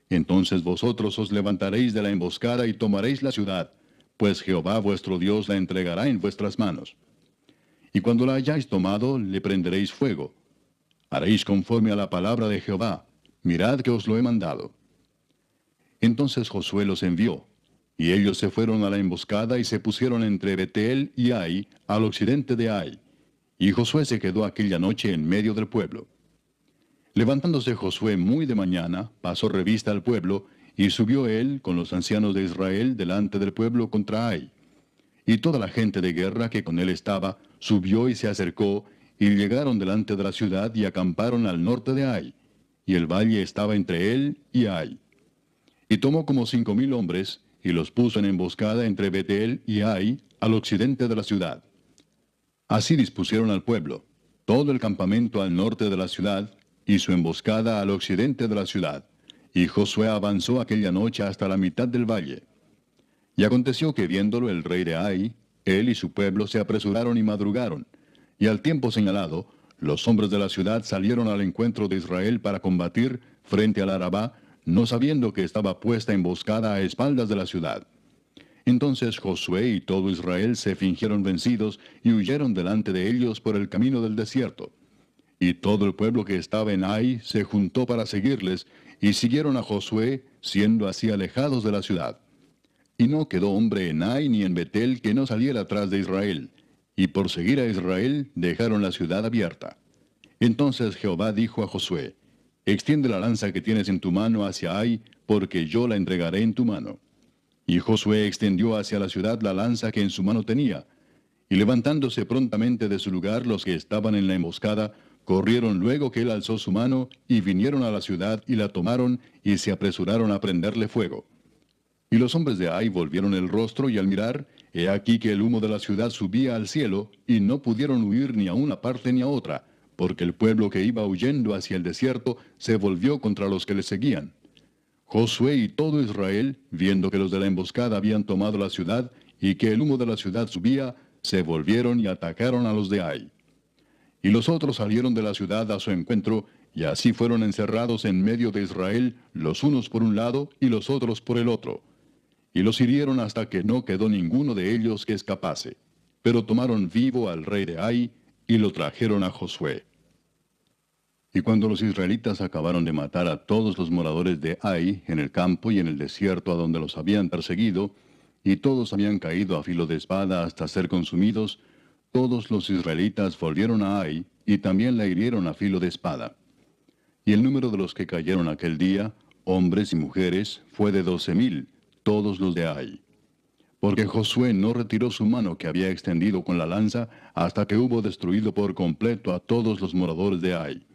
Entonces vosotros os levantaréis de la emboscada y tomaréis la ciudad, pues Jehová vuestro Dios la entregará en vuestras manos. Y cuando la hayáis tomado, le prenderéis fuego. Haréis conforme a la palabra de Jehová. Mirad que os lo he mandado. Entonces Josué los envió, y ellos se fueron a la emboscada y se pusieron entre Betel y Ai, al occidente de Ai. Y Josué se quedó aquella noche en medio del pueblo. Levantándose Josué muy de mañana, pasó revista al pueblo, y subió él con los ancianos de Israel delante del pueblo contra Ai. Y toda la gente de guerra que con él estaba, subió y se acercó, y llegaron delante de la ciudad y acamparon al norte de Ai. Y el valle estaba entre él y Ai. Y tomó como 5,000 hombres, y los puso en emboscada entre Betel y Ai, al occidente de la ciudad. Así dispusieron al pueblo, todo el campamento al norte de la ciudad, y su emboscada al occidente de la ciudad. Y Josué avanzó aquella noche hasta la mitad del valle. Y aconteció que viéndolo el rey de Ai, él y su pueblo se apresuraron y madrugaron. Y al tiempo señalado, los hombres de la ciudad salieron al encuentro de Israel para combatir frente al Arabá, no sabiendo que estaba puesta emboscada a espaldas de la ciudad. Entonces Josué y todo Israel se fingieron vencidos y huyeron delante de ellos por el camino del desierto. Y todo el pueblo que estaba en Ai se juntó para seguirles, y siguieron a Josué, siendo así alejados de la ciudad. Y no quedó hombre en Ai ni en Betel que no saliera atrás de Israel, y por seguir a Israel dejaron la ciudad abierta. Entonces Jehová dijo a Josué, extiende la lanza que tienes en tu mano hacia Ai, porque yo la entregaré en tu mano. Y Josué extendió hacia la ciudad la lanza que en su mano tenía, y levantándose prontamente de su lugar los que estaban en la emboscada, corrieron luego que él alzó su mano, y vinieron a la ciudad y la tomaron, y se apresuraron a prenderle fuego. Y los hombres de Ai volvieron el rostro, y al mirar, he aquí que el humo de la ciudad subía al cielo, y no pudieron huir ni a una parte ni a otra, porque el pueblo que iba huyendo hacia el desierto se volvió contra los que le seguían. Josué y todo Israel, viendo que los de la emboscada habían tomado la ciudad, y que el humo de la ciudad subía, se volvieron y atacaron a los de Ai. Y los otros salieron de la ciudad a su encuentro, y así fueron encerrados en medio de Israel, los unos por un lado y los otros por el otro. Y los hirieron hasta que no quedó ninguno de ellos que escapase. Pero tomaron vivo al rey de Ai, y lo trajeron a Josué. Y cuando los israelitas acabaron de matar a todos los moradores de Ai, en el campo y en el desierto a donde los habían perseguido, y todos habían caído a filo de espada hasta ser consumidos, todos los israelitas volvieron a Ai, y también la hirieron a filo de espada. Y el número de los que cayeron aquel día, hombres y mujeres, fue de 12,000, todos los de Ai. porque Josué no retiró su mano que había extendido con la lanza hasta que hubo destruido por completo a todos los moradores de Ai.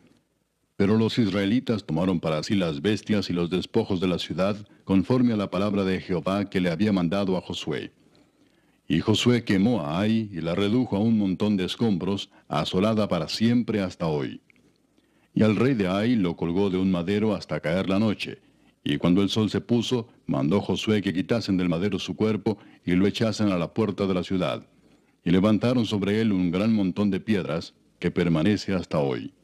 Pero los israelitas tomaron para sí las bestias y los despojos de la ciudad, conforme a la palabra de Jehová que le había mandado a Josué. Y Josué quemó a Ai y la redujo a un montón de escombros, asolada para siempre hasta hoy. Y al rey de Ai lo colgó de un madero hasta caer la noche. Y cuando el sol se puso, mandó Josué que quitasen del madero su cuerpo y lo echasen a la puerta de la ciudad. Y levantaron sobre él un gran montón de piedras, que permanece hasta hoy.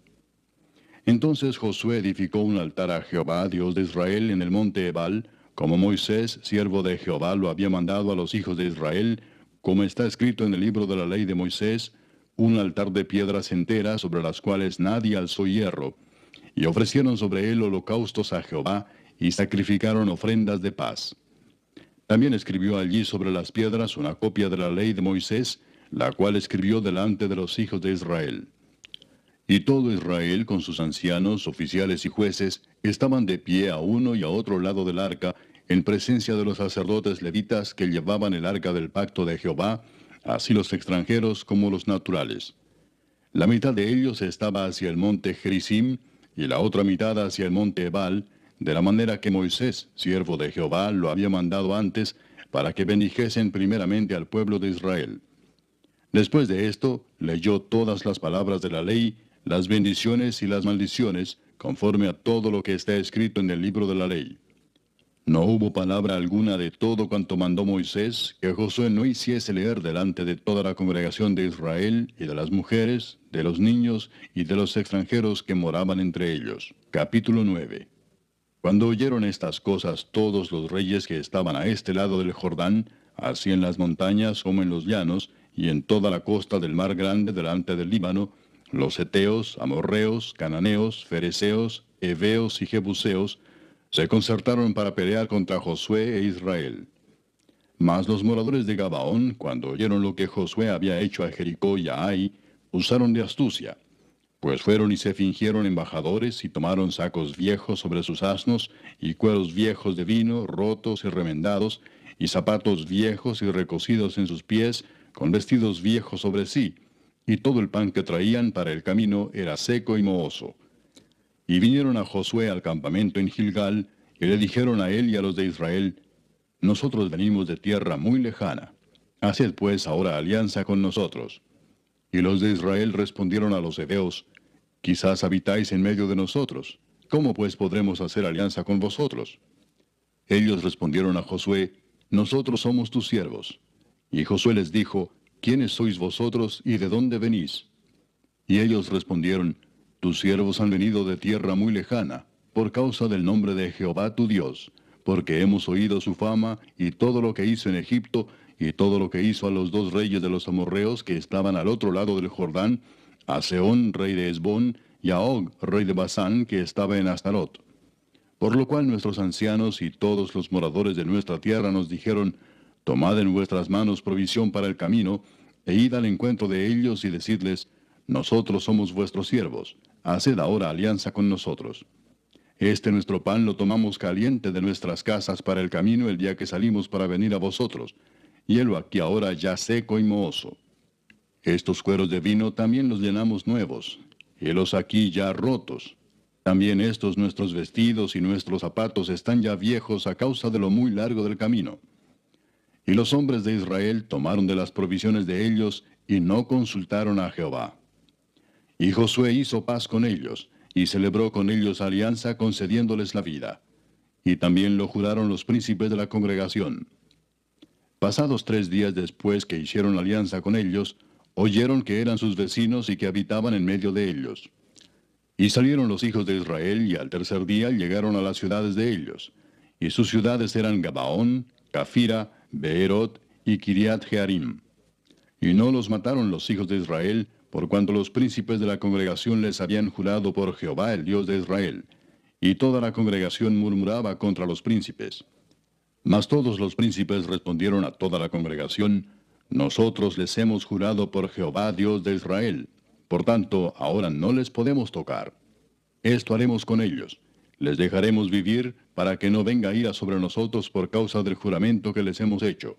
Entonces Josué edificó un altar a Jehová, Dios de Israel, en el monte Ebal, como Moisés, siervo de Jehová, lo había mandado a los hijos de Israel, como está escrito en el libro de la ley de Moisés, un altar de piedras enteras sobre las cuales nadie alzó hierro, y ofrecieron sobre él holocaustos a Jehová, y sacrificaron ofrendas de paz. También escribió allí sobre las piedras una copia de la ley de Moisés, la cual escribió delante de los hijos de Israel. Y todo Israel, con sus ancianos, oficiales y jueces, estaban de pie a uno y a otro lado del arca, en presencia de los sacerdotes levitas que llevaban el arca del pacto de Jehová, así los extranjeros como los naturales. La mitad de ellos estaba hacia el monte Gerizim, y la otra mitad hacia el monte Ebal, de la manera que Moisés, siervo de Jehová, lo había mandado antes, para que bendijesen primeramente al pueblo de Israel. Después de esto, leyó todas las palabras de la ley, las bendiciones y las maldiciones, conforme a todo lo que está escrito en el libro de la ley. No hubo palabra alguna de todo cuanto mandó Moisés que Josué no hiciese leer delante de toda la congregación de Israel y de las mujeres, de los niños y de los extranjeros que moraban entre ellos. Capítulo 9. Cuando oyeron estas cosas todos los reyes que estaban a este lado del Jordán, así en las montañas como en los llanos, y en toda la costa del mar grande delante del Líbano, los heteos, amorreos, cananeos, fereceos, heveos y jebuseos, se concertaron para pelear contra Josué e Israel. Mas los moradores de Gabaón, cuando oyeron lo que Josué había hecho a Jericó y a Ai, usaron de astucia, pues fueron y se fingieron embajadores y tomaron sacos viejos sobre sus asnos, y cueros viejos de vino, rotos y remendados, y zapatos viejos y recocidos en sus pies, con vestidos viejos sobre sí, y todo el pan que traían para el camino era seco y mohoso. Y vinieron a Josué al campamento en Gilgal, y le dijeron a él y a los de Israel, nosotros venimos de tierra muy lejana. Haced pues ahora alianza con nosotros. Y los de Israel respondieron a los heveos, quizás habitáis en medio de nosotros. ¿Cómo pues podremos hacer alianza con vosotros? Ellos respondieron a Josué, nosotros somos tus siervos. Y Josué les dijo, ¿quiénes sois vosotros y de dónde venís? Y ellos respondieron, tus siervos han venido de tierra muy lejana, por causa del nombre de Jehová tu Dios, porque hemos oído su fama y todo lo que hizo en Egipto, y todo lo que hizo a los dos reyes de los amorreos que estaban al otro lado del Jordán, a Sehón, rey de Hesbón, y a Og, rey de Basán, que estaba en Astarot. Por lo cual nuestros ancianos y todos los moradores de nuestra tierra nos dijeron, tomad en vuestras manos provisión para el camino, e id al encuentro de ellos y decidles, nosotros somos vuestros siervos, haced ahora alianza con nosotros. Este nuestro pan lo tomamos caliente de nuestras casas para el camino el día que salimos para venir a vosotros, y helo aquí ahora ya seco y mohoso. Estos cueros de vino también los llenamos nuevos, helos aquí ya rotos. También estos nuestros vestidos y nuestros zapatos están ya viejos a causa de lo muy largo del camino. Y los hombres de Israel tomaron de las provisiones de ellos y no consultaron a Jehová. Y Josué hizo paz con ellos, y celebró con ellos alianza concediéndoles la vida. Y también lo juraron los príncipes de la congregación. Pasados 3 días después que hicieron alianza con ellos, oyeron que eran sus vecinos y que habitaban en medio de ellos. Y salieron los hijos de Israel, y al tercer día llegaron a las ciudades de ellos. Y sus ciudades eran Gabaón, Cafira, Beerot y Kiriat Jearim. Y no los mataron los hijos de Israel, por cuanto los príncipes de la congregación les habían jurado por Jehová el Dios de Israel. Y toda la congregación murmuraba contra los príncipes. Mas todos los príncipes respondieron a toda la congregación, nosotros les hemos jurado por Jehová Dios de Israel. Por tanto, ahora no les podemos tocar. Esto haremos con ellos. Les dejaremos vivir para que no venga ira sobre nosotros por causa del juramento que les hemos hecho.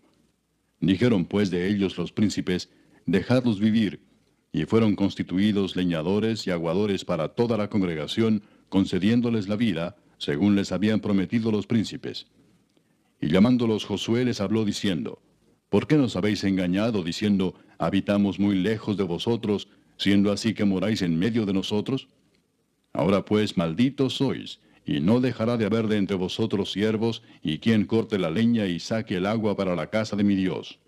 Dijeron pues de ellos los príncipes, dejadlos vivir, y fueron constituidos leñadores y aguadores para toda la congregación, concediéndoles la vida, según les habían prometido los príncipes. Y llamándolos Josué les habló diciendo, ¿por qué nos habéis engañado diciendo, habitamos muy lejos de vosotros, siendo así que moráis en medio de nosotros? Ahora pues malditos sois, y no dejará de haber de entre vosotros siervos, y quien corte la leña y saque el agua para la casa de mi Dios.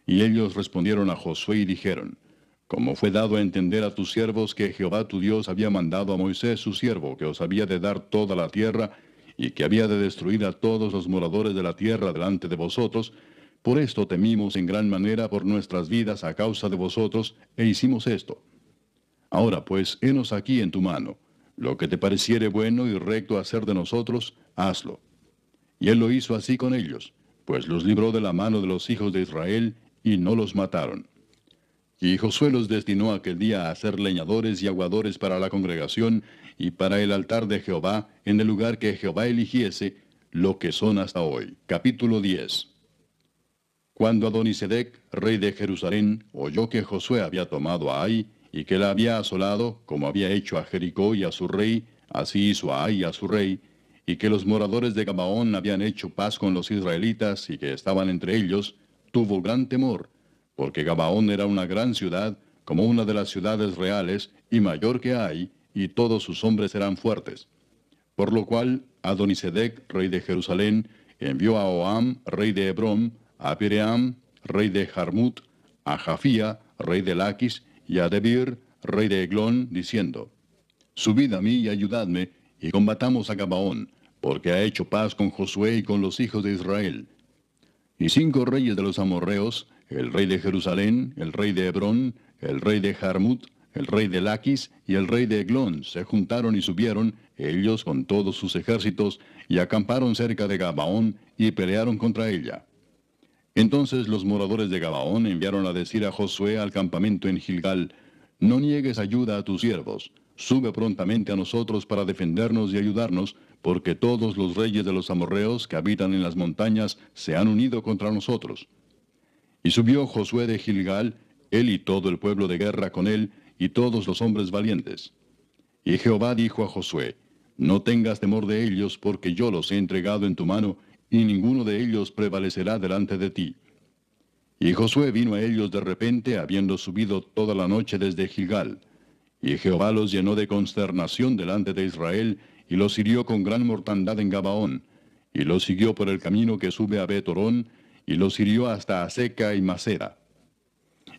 Y ellos respondieron a Josué y dijeron, como fue dado a entender a tus siervos que Jehová tu Dios había mandado a Moisés su siervo, que os había de dar toda la tierra, y que había de destruir a todos los moradores de la tierra delante de vosotros, por esto temimos en gran manera por nuestras vidas a causa de vosotros, e hicimos esto. Ahora pues, henos aquí en tu mano. Lo que te pareciere bueno y recto hacer de nosotros, hazlo. Y él lo hizo así con ellos, pues los libró de la mano de los hijos de Israel, y no los mataron. Y Josué los destinó aquel día a ser leñadores y aguadores para la congregación, y para el altar de Jehová, en el lugar que Jehová eligiese, lo que son hasta hoy. Capítulo 10. Cuando Adonisedec, rey de Jerusalén, oyó que Josué había tomado a Ai, y que la había asolado, como había hecho a Jericó y a su rey, así hizo a Ai y a su rey, y que los moradores de Gabaón habían hecho paz con los israelitas y que estaban entre ellos, tuvo gran temor, porque Gabaón era una gran ciudad, como una de las ciudades reales, y mayor que Ai, y todos sus hombres eran fuertes. Por lo cual Adonisedec, rey de Jerusalén, envió a Oam, rey de Hebrón, a Piream, rey de Jarmut, a Jafía, rey de Laquis, y a Debir, rey de Eglón, diciendo, subid a mí y ayudadme, y combatamos a Gabaón, porque ha hecho paz con Josué y con los hijos de Israel. Y 5 reyes de los amorreos, el rey de Jerusalén, el rey de Hebrón, el rey de Jarmut, el rey de Laquis y el rey de Eglón, se juntaron y subieron, ellos con todos sus ejércitos, y acamparon cerca de Gabaón, y pelearon contra ella. Entonces los moradores de Gabaón enviaron a decir a Josué al campamento en Gilgal, no niegues ayuda a tus siervos, sube prontamente a nosotros para defendernos y ayudarnos, porque todos los reyes de los amorreos que habitan en las montañas se han unido contra nosotros. Y subió Josué de Gilgal, él y todo el pueblo de guerra con él, y todos los hombres valientes. Y Jehová dijo a Josué, no tengas temor de ellos, porque yo los he entregado en tu mano, y ninguno de ellos prevalecerá delante de ti. Y Josué vino a ellos de repente, habiendo subido toda la noche desde Gilgal. Y Jehová los llenó de consternación delante de Israel, y los hirió con gran mortandad en Gabaón, y los siguió por el camino que sube a Bet-Orón, y los hirió hasta Aseca y Maceda.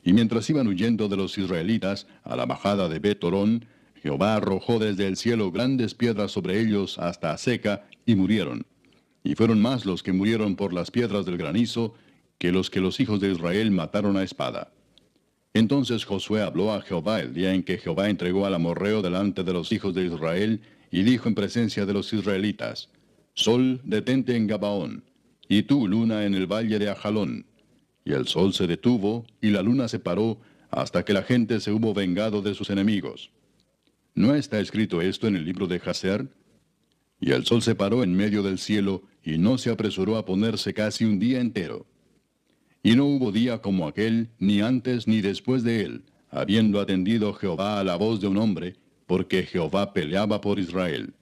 Y mientras iban huyendo de los israelitas a la bajada de Bet-Orón, Jehová arrojó desde el cielo grandes piedras sobre ellos hasta Aseca, y murieron. Y fueron más los que murieron por las piedras del granizo, que los hijos de Israel mataron a espada. Entonces Josué habló a Jehová el día en que Jehová entregó al amorreo delante de los hijos de Israel, y dijo en presencia de los israelitas, Sol, detente en Gabaón, y tú, luna, en el valle de Ajalón. Y el sol se detuvo, y la luna se paró, hasta que la gente se hubo vengado de sus enemigos. ¿No está escrito esto en el libro de Jaser? Y el sol se paró en medio del cielo, y no se apresuró a ponerse casi un día entero. Y no hubo día como aquel, ni antes ni después de él, habiendo atendido Jehová a la voz de un hombre, porque Jehová peleaba por Israel.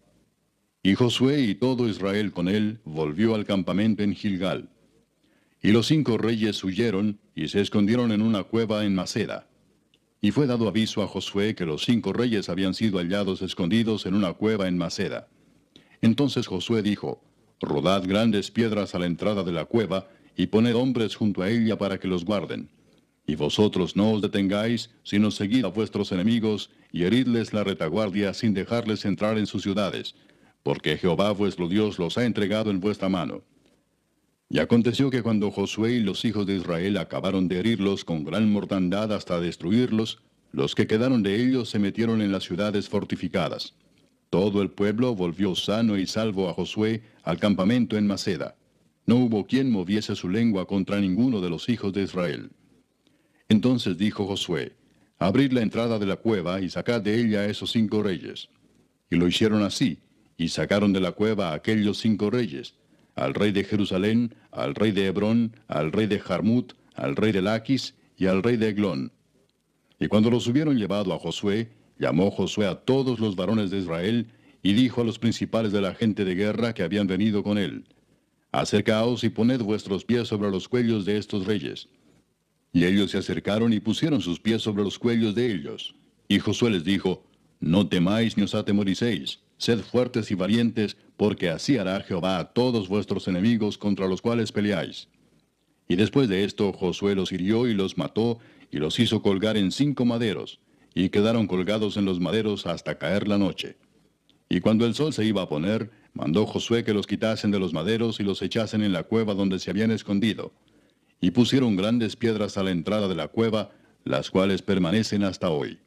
Y Josué y todo Israel con él volvió al campamento en Gilgal. Y los 5 reyes huyeron, y se escondieron en una cueva en Maceda. Y fue dado aviso a Josué que los 5 reyes habían sido hallados escondidos en una cueva en Maceda. Entonces Josué dijo, rodad grandes piedras a la entrada de la cueva, y poned hombres junto a ella para que los guarden. Y vosotros no os detengáis, sino seguid a vuestros enemigos, y heridles la retaguardia sin dejarles entrar en sus ciudades, porque Jehová vuestro Dios los ha entregado en vuestra mano. Y aconteció que cuando Josué y los hijos de Israel acabaron de herirlos con gran mortandad hasta destruirlos, los que quedaron de ellos se metieron en las ciudades fortificadas. Todo el pueblo volvió sano y salvo a Josué al campamento en Maceda. No hubo quien moviese su lengua contra ninguno de los hijos de Israel. Entonces dijo Josué, abrid la entrada de la cueva y sacad de ella a esos 5 reyes. Y lo hicieron así, y sacaron de la cueva a aquellos 5 reyes. al rey de Jerusalén, al rey de Hebrón, al rey de Jarmut, al rey de Laquis y al rey de Eglón. Y cuando los hubieron llevado a Josué, llamó Josué a todos los varones de Israel, y dijo a los principales de la gente de guerra que habían venido con él: Acercaos y poned vuestros pies sobre los cuellos de estos reyes. Y ellos se acercaron y pusieron sus pies sobre los cuellos de ellos. Y Josué les dijo: No temáis ni os atemoricéis, sed fuertes y valientes, porque así hará Jehová a todos vuestros enemigos contra los cuales peleáis. Y después de esto Josué los hirió y los mató, y los hizo colgar en 5 maderos, y quedaron colgados en los maderos hasta caer la noche. Y cuando el sol se iba a poner, mandó Josué que los quitasen de los maderos y los echasen en la cueva donde se habían escondido. Y pusieron grandes piedras a la entrada de la cueva, las cuales permanecen hasta hoy.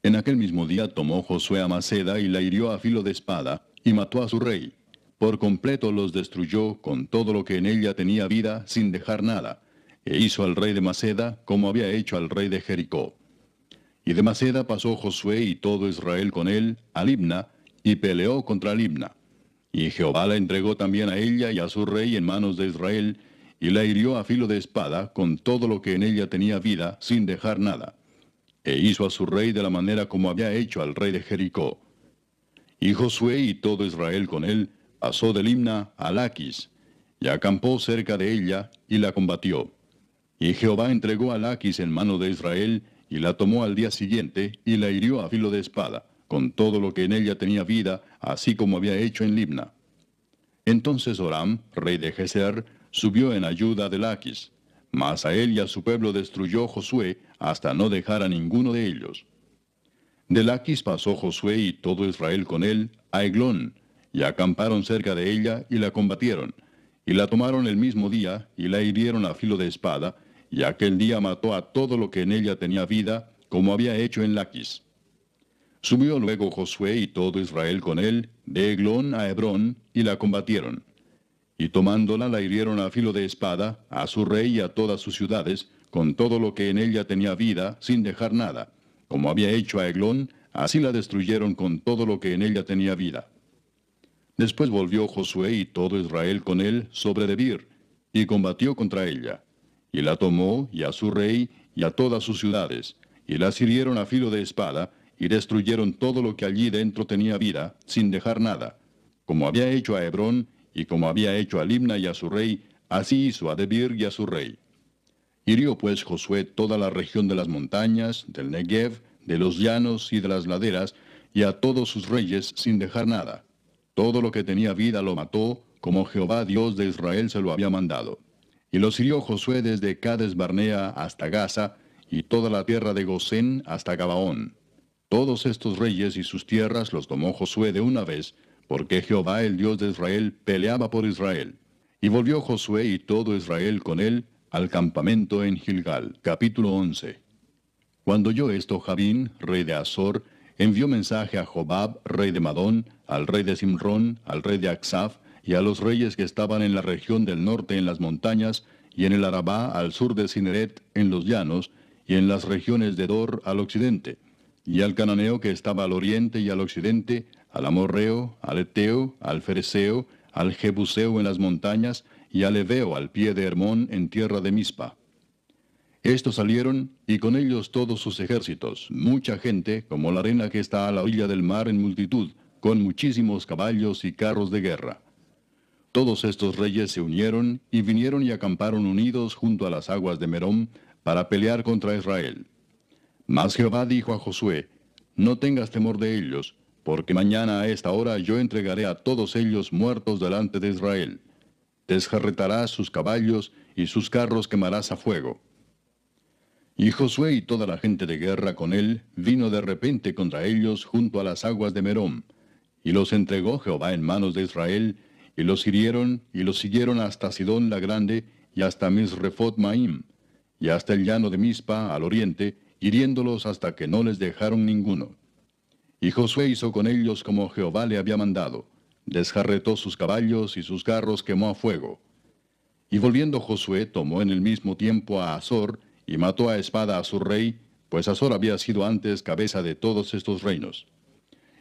En aquel mismo día tomó Josué a Maceda y la hirió a filo de espada, y mató a su rey. Por completo los destruyó con todo lo que en ella tenía vida, sin dejar nada, e hizo al rey de Maceda como había hecho al rey de Jericó. Y de Maceda pasó Josué y todo Israel con él a Libna, y peleó contra Libna. Y Jehová la entregó también a ella y a su rey en manos de Israel, y la hirió a filo de espada con todo lo que en ella tenía vida, sin dejar nada. E hizo a su rey de la manera como había hecho al rey de Jericó. Y Josué y todo Israel con él pasó de Libna a Laquis, y acampó cerca de ella, y la combatió. Y Jehová entregó a Laquis en mano de Israel, y la tomó al día siguiente, y la hirió a filo de espada, con todo lo que en ella tenía vida, así como había hecho en Libna. Entonces Horam, rey de Geser, subió en ayuda de Laquis, mas a él y a su pueblo destruyó Josué, hasta no dejar a ninguno de ellos. De Laquis pasó Josué y todo Israel con él a Eglón, y acamparon cerca de ella, y la combatieron, y la tomaron el mismo día, y la hirieron a filo de espada, y aquel día mató a todo lo que en ella tenía vida, como había hecho en Laquis. Subió luego Josué y todo Israel con él, de Eglón a Hebrón, y la combatieron. Y tomándola la hirieron a filo de espada, a su rey y a todas sus ciudades, con todo lo que en ella tenía vida, sin dejar nada. Como había hecho a Eglón, así la destruyeron con todo lo que en ella tenía vida. Después volvió Josué y todo Israel con él sobre Debir, y combatió contra ella. Y la tomó, y a su rey, y a todas sus ciudades, y las hirieron a filo de espada, y destruyeron todo lo que allí dentro tenía vida, sin dejar nada. Como había hecho a Hebrón, y como había hecho a Libna y a su rey, así hizo a Debir y a su rey. Hirió pues Josué toda la región de las montañas, del Negev, de los llanos y de las laderas, y a todos sus reyes, sin dejar nada. Todo lo que tenía vida lo mató, como Jehová Dios de Israel se lo había mandado. Y los hirió Josué desde Cades Barnea hasta Gaza, y toda la tierra de Gosén hasta Gabaón. Todos estos reyes y sus tierras los tomó Josué de una vez, porque Jehová el Dios de Israel peleaba por Israel. Y volvió Josué y todo Israel con él al campamento en Gilgal. Capítulo 11. Cuando oyó esto Jabín, rey de Azor, envió mensaje a Jobab, rey de Madón, al rey de Simrón, al rey de Aksaf, y a los reyes que estaban en la región del norte en las montañas, y en el Arabá al sur de Cineret en los llanos, y en las regiones de Dor al occidente, y al cananeo que estaba al oriente y al occidente, al amorreo, al eteo, al fereceo, al jebuseo en las montañas, y al heveo al pie de Hermón en tierra de Mispa. Estos salieron, y con ellos todos sus ejércitos, mucha gente, como la arena que está a la orilla del mar en multitud, con muchísimos caballos y carros de guerra. Todos estos reyes se unieron, y vinieron y acamparon unidos junto a las aguas de Merom, para pelear contra Israel. Mas Jehová dijo a Josué: No tengas temor de ellos, porque mañana a esta hora yo entregaré a todos ellos muertos delante de Israel. Desjarretarás sus caballos, y sus carros quemarás a fuego. Y Josué y toda la gente de guerra con él vino de repente contra ellos junto a las aguas de Merom, y los entregó Jehová en manos de Israel, y los hirieron, y los siguieron hasta Sidón la grande, y hasta Misrefot Maim, y hasta el llano de Mispa al oriente, hiriéndolos hasta que no les dejaron ninguno. Y Josué hizo con ellos como Jehová le había mandado, desjarretó sus caballos y sus carros quemó a fuego. Y volviendo Josué tomó en el mismo tiempo a Azor, y mató a espada a su rey, pues Azor había sido antes cabeza de todos estos reinos.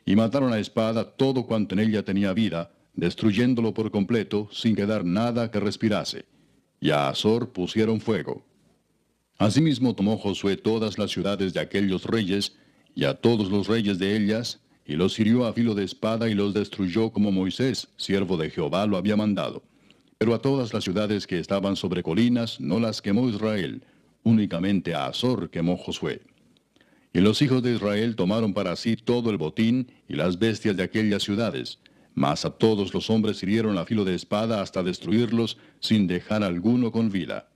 Y mataron a espada todo cuanto en ella tenía vida, destruyéndolo por completo, sin quedar nada que respirase. Y a Azor pusieron fuego. Asimismo tomó Josué todas las ciudades de aquellos reyes, y a todos los reyes de ellas, y los hirió a filo de espada y los destruyó como Moisés, siervo de Jehová, lo había mandado. Pero a todas las ciudades que estaban sobre colinas no las quemó Israel, únicamente a Azor quemó Josué. Y los hijos de Israel tomaron para sí todo el botín y las bestias de aquellas ciudades, mas a todos los hombres hirieron a filo de espada hasta destruirlos, sin dejar alguno con vida.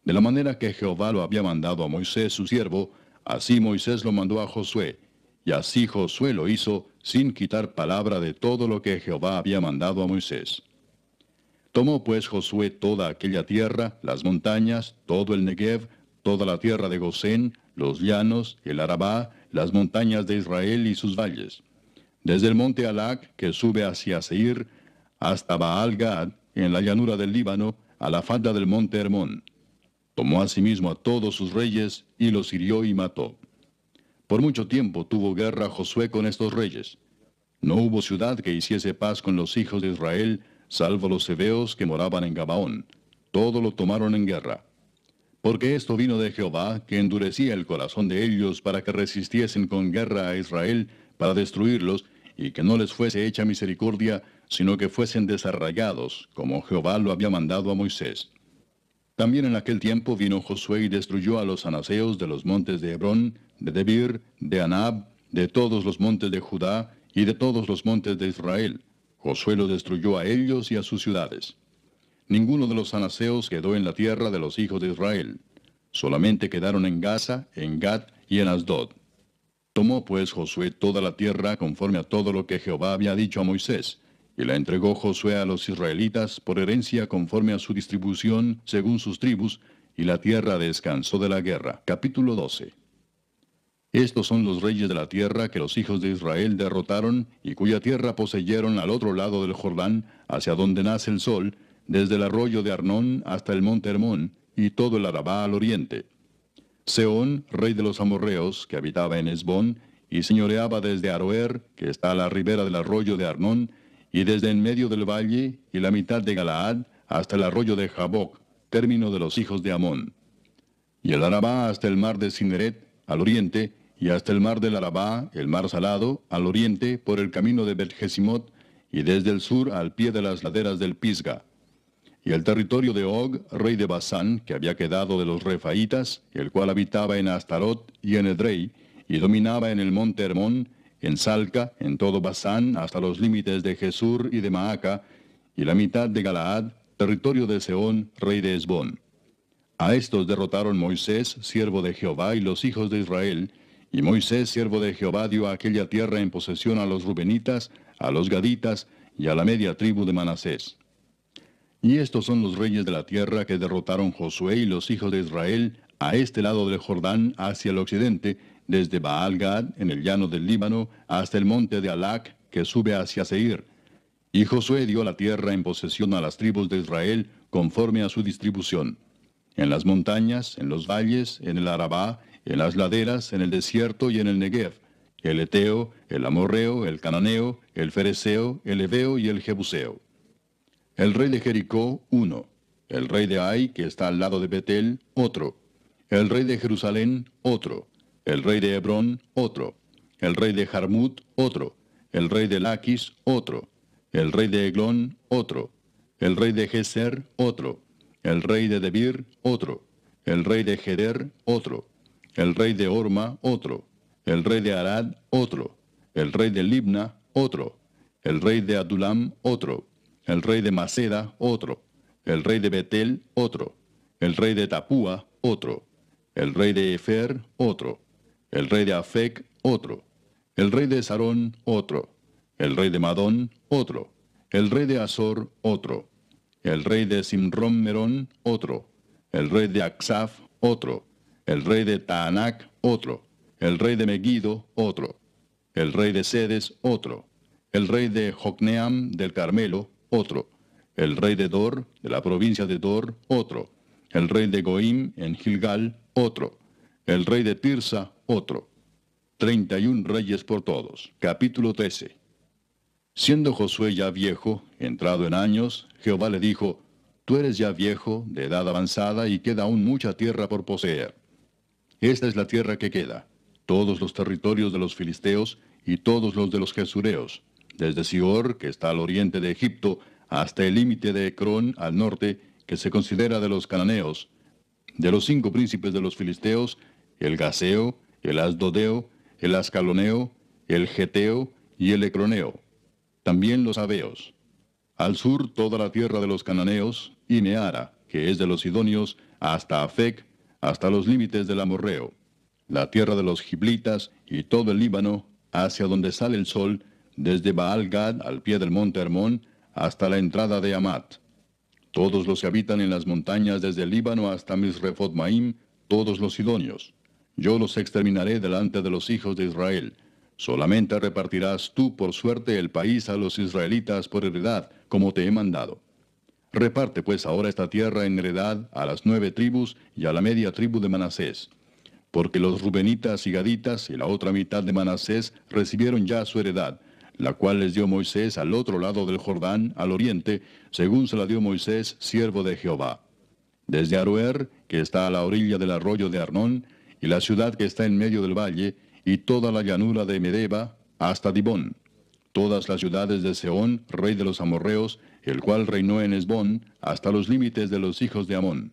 De la manera que Jehová lo había mandado a Moisés su siervo, así Moisés lo mandó a Josué, y así Josué lo hizo, sin quitar palabra de todo lo que Jehová había mandado a Moisés. Tomó pues Josué toda aquella tierra, las montañas, todo el Negev, toda la tierra de Gosén, los llanos, el Arabá, las montañas de Israel y sus valles. Desde el monte Alac, que sube hacia Seir, hasta Baal-Gad, en la llanura del Líbano, a la falda del monte Hermón. Tomó asimismo a todos sus reyes, y los hirió y mató. Por mucho tiempo tuvo guerra Josué con estos reyes. No hubo ciudad que hiciese paz con los hijos de Israel, salvo los heveos que moraban en Gabaón. Todo lo tomaron en guerra. Porque esto vino de Jehová, que endurecía el corazón de ellos para que resistiesen con guerra a Israel, para destruirlos, y que no les fuese hecha misericordia, sino que fuesen desarraigados, como Jehová lo había mandado a Moisés. También en aquel tiempo vino Josué y destruyó a los anaseos de los montes de Hebrón, de Debir, de Anab, de todos los montes de Judá, y de todos los montes de Israel. Josué los destruyó a ellos y a sus ciudades. Ninguno de los anaseos quedó en la tierra de los hijos de Israel. Solamente quedaron en Gaza, en Gat y en Asdod. Tomó pues Josué toda la tierra conforme a todo lo que Jehová había dicho a Moisés, y la entregó Josué a los israelitas por herencia conforme a su distribución según sus tribus, y la tierra descansó de la guerra. Capítulo 12. Estos son los reyes de la tierra que los hijos de Israel derrotaron, y cuya tierra poseyeron al otro lado del Jordán, hacia donde nace el sol, desde el arroyo de Arnón hasta el monte Hermón, y todo el Arabá al oriente. Sehón, rey de los amorreos, que habitaba en Hesbón, y señoreaba desde Aroer, que está a la ribera del arroyo de Arnón, y desde en medio del valle, y la mitad de Galaad, hasta el arroyo de Jaboc, término de los hijos de Amón. Y el Arabá hasta el mar de Cineret, al oriente, y hasta el mar del Arabá, el mar salado, al oriente, por el camino de Bet-Jesimot, y desde el sur al pie de las laderas del Pisga. Y el territorio de Og, rey de Basán, que había quedado de los Refaitas, el cual habitaba en Astarot y en Edrei, y dominaba en el monte Hermón, en Salca, en todo Basán, hasta los límites de Jesur y de Maaca, y la mitad de Galaad, territorio de Sehón, rey de Hesbón. A estos derrotaron Moisés, siervo de Jehová, y los hijos de Israel, y Moisés, siervo de Jehová, dio aquella tierra en posesión a los Rubenitas, a los Gaditas, y a la media tribu de Manasés. Y estos son los reyes de la tierra que derrotaron Josué y los hijos de Israel a este lado del Jordán hacia el occidente, desde Baal-Gad en el llano del Líbano hasta el monte de Alac que sube hacia Seir. Y Josué dio la tierra en posesión a las tribus de Israel conforme a su distribución. En las montañas, en los valles, en el Arabá, en las laderas, en el desierto y en el Negev, el Eteo, el Amorreo, el Cananeo, el Fereceo, el Heveo y el Jebuseo. El rey de Jericó, uno. El rey de Ai, que está al lado de Betel, otro. El rey de Jerusalén, otro. El rey de Hebrón, otro. El rey de Jarmut, otro. El rey de Laquis, otro. El rey de Eglón, otro. El rey de Geser, otro. El rey de Debir, otro. El rey de Geder, otro. El rey de Orma, otro. El rey de Arad, otro. El rey de Libna, otro. El rey de Adulam, otro. El rey de Maceda, otro. El rey de Betel, otro. El rey de Tapúa, otro. El rey de Efer, otro. El rey de Afec, otro. El rey de Sarón, otro. El rey de Madón, otro. El rey de Azor, otro. El rey de Simrón Merón, otro. El rey de Aksaf, otro. El rey de Taanac, otro. El rey de Megiddo, otro. El rey de Sedes, otro. El rey de Jocneam del Carmelo, otro. El rey de Dor, de la provincia de Dor, otro. El rey de Goim, en Gilgal, otro. El rey de Tirsa, otro. 31 reyes por todos. Capítulo 13. Siendo Josué ya viejo, entrado en años, Jehová le dijo, Tú eres ya viejo, de edad avanzada, y queda aún mucha tierra por poseer. Esta es la tierra que queda, todos los territorios de los filisteos, y todos los de los gesureos, desde Sior, que está al oriente de Egipto, hasta el límite de Ecrón, al norte, que se considera de los cananeos, de los 5 príncipes de los filisteos, el Gaseo, el Asdodeo, el Ascaloneo, el Geteo y el Ecroneo, también los Abeos. Al sur toda la tierra de los cananeos, y Meara, que es de los sidonios, hasta Afec, hasta los límites del amorreo, la tierra de los giblitas y todo el Líbano, hacia donde sale el sol, desde Baal-Gad al pie del monte Hermón, hasta la entrada de Amat. Todos los que habitan en las montañas desde el Líbano hasta Misrefot-Maim, todos los sidonios. Yo los exterminaré delante de los hijos de Israel. Solamente repartirás tú por suerte el país a los israelitas por heredad, como te he mandado. Reparte pues ahora esta tierra en heredad a las 9 tribus y a la media tribu de Manasés. Porque los rubenitas y gaditas y la otra mitad de Manasés recibieron ya su heredad, la cual les dio Moisés al otro lado del Jordán, al oriente, según se la dio Moisés, siervo de Jehová. Desde Aroer, que está a la orilla del arroyo de Arnón, y la ciudad que está en medio del valle, y toda la llanura de Medeba, hasta Dibón. Todas las ciudades de Sehón, rey de los amorreos, el cual reinó en Hesbón, hasta los límites de los hijos de Amón.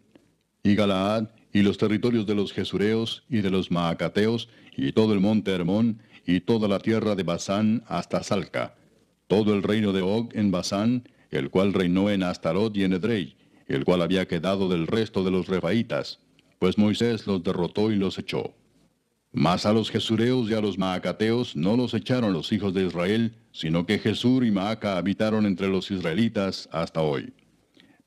Y Galaad, y los territorios de los Gesureos, y de los Maacateos, y todo el monte Hermón, y toda la tierra de Basán hasta Salca, todo el reino de Og en Basán, el cual reinó en Astarot y en Edrei, el cual había quedado del resto de los Refaitas, pues Moisés los derrotó y los echó. Mas a los Gesureos y a los Maacateos no los echaron los hijos de Israel, sino que Jesur y Maaca habitaron entre los israelitas hasta hoy.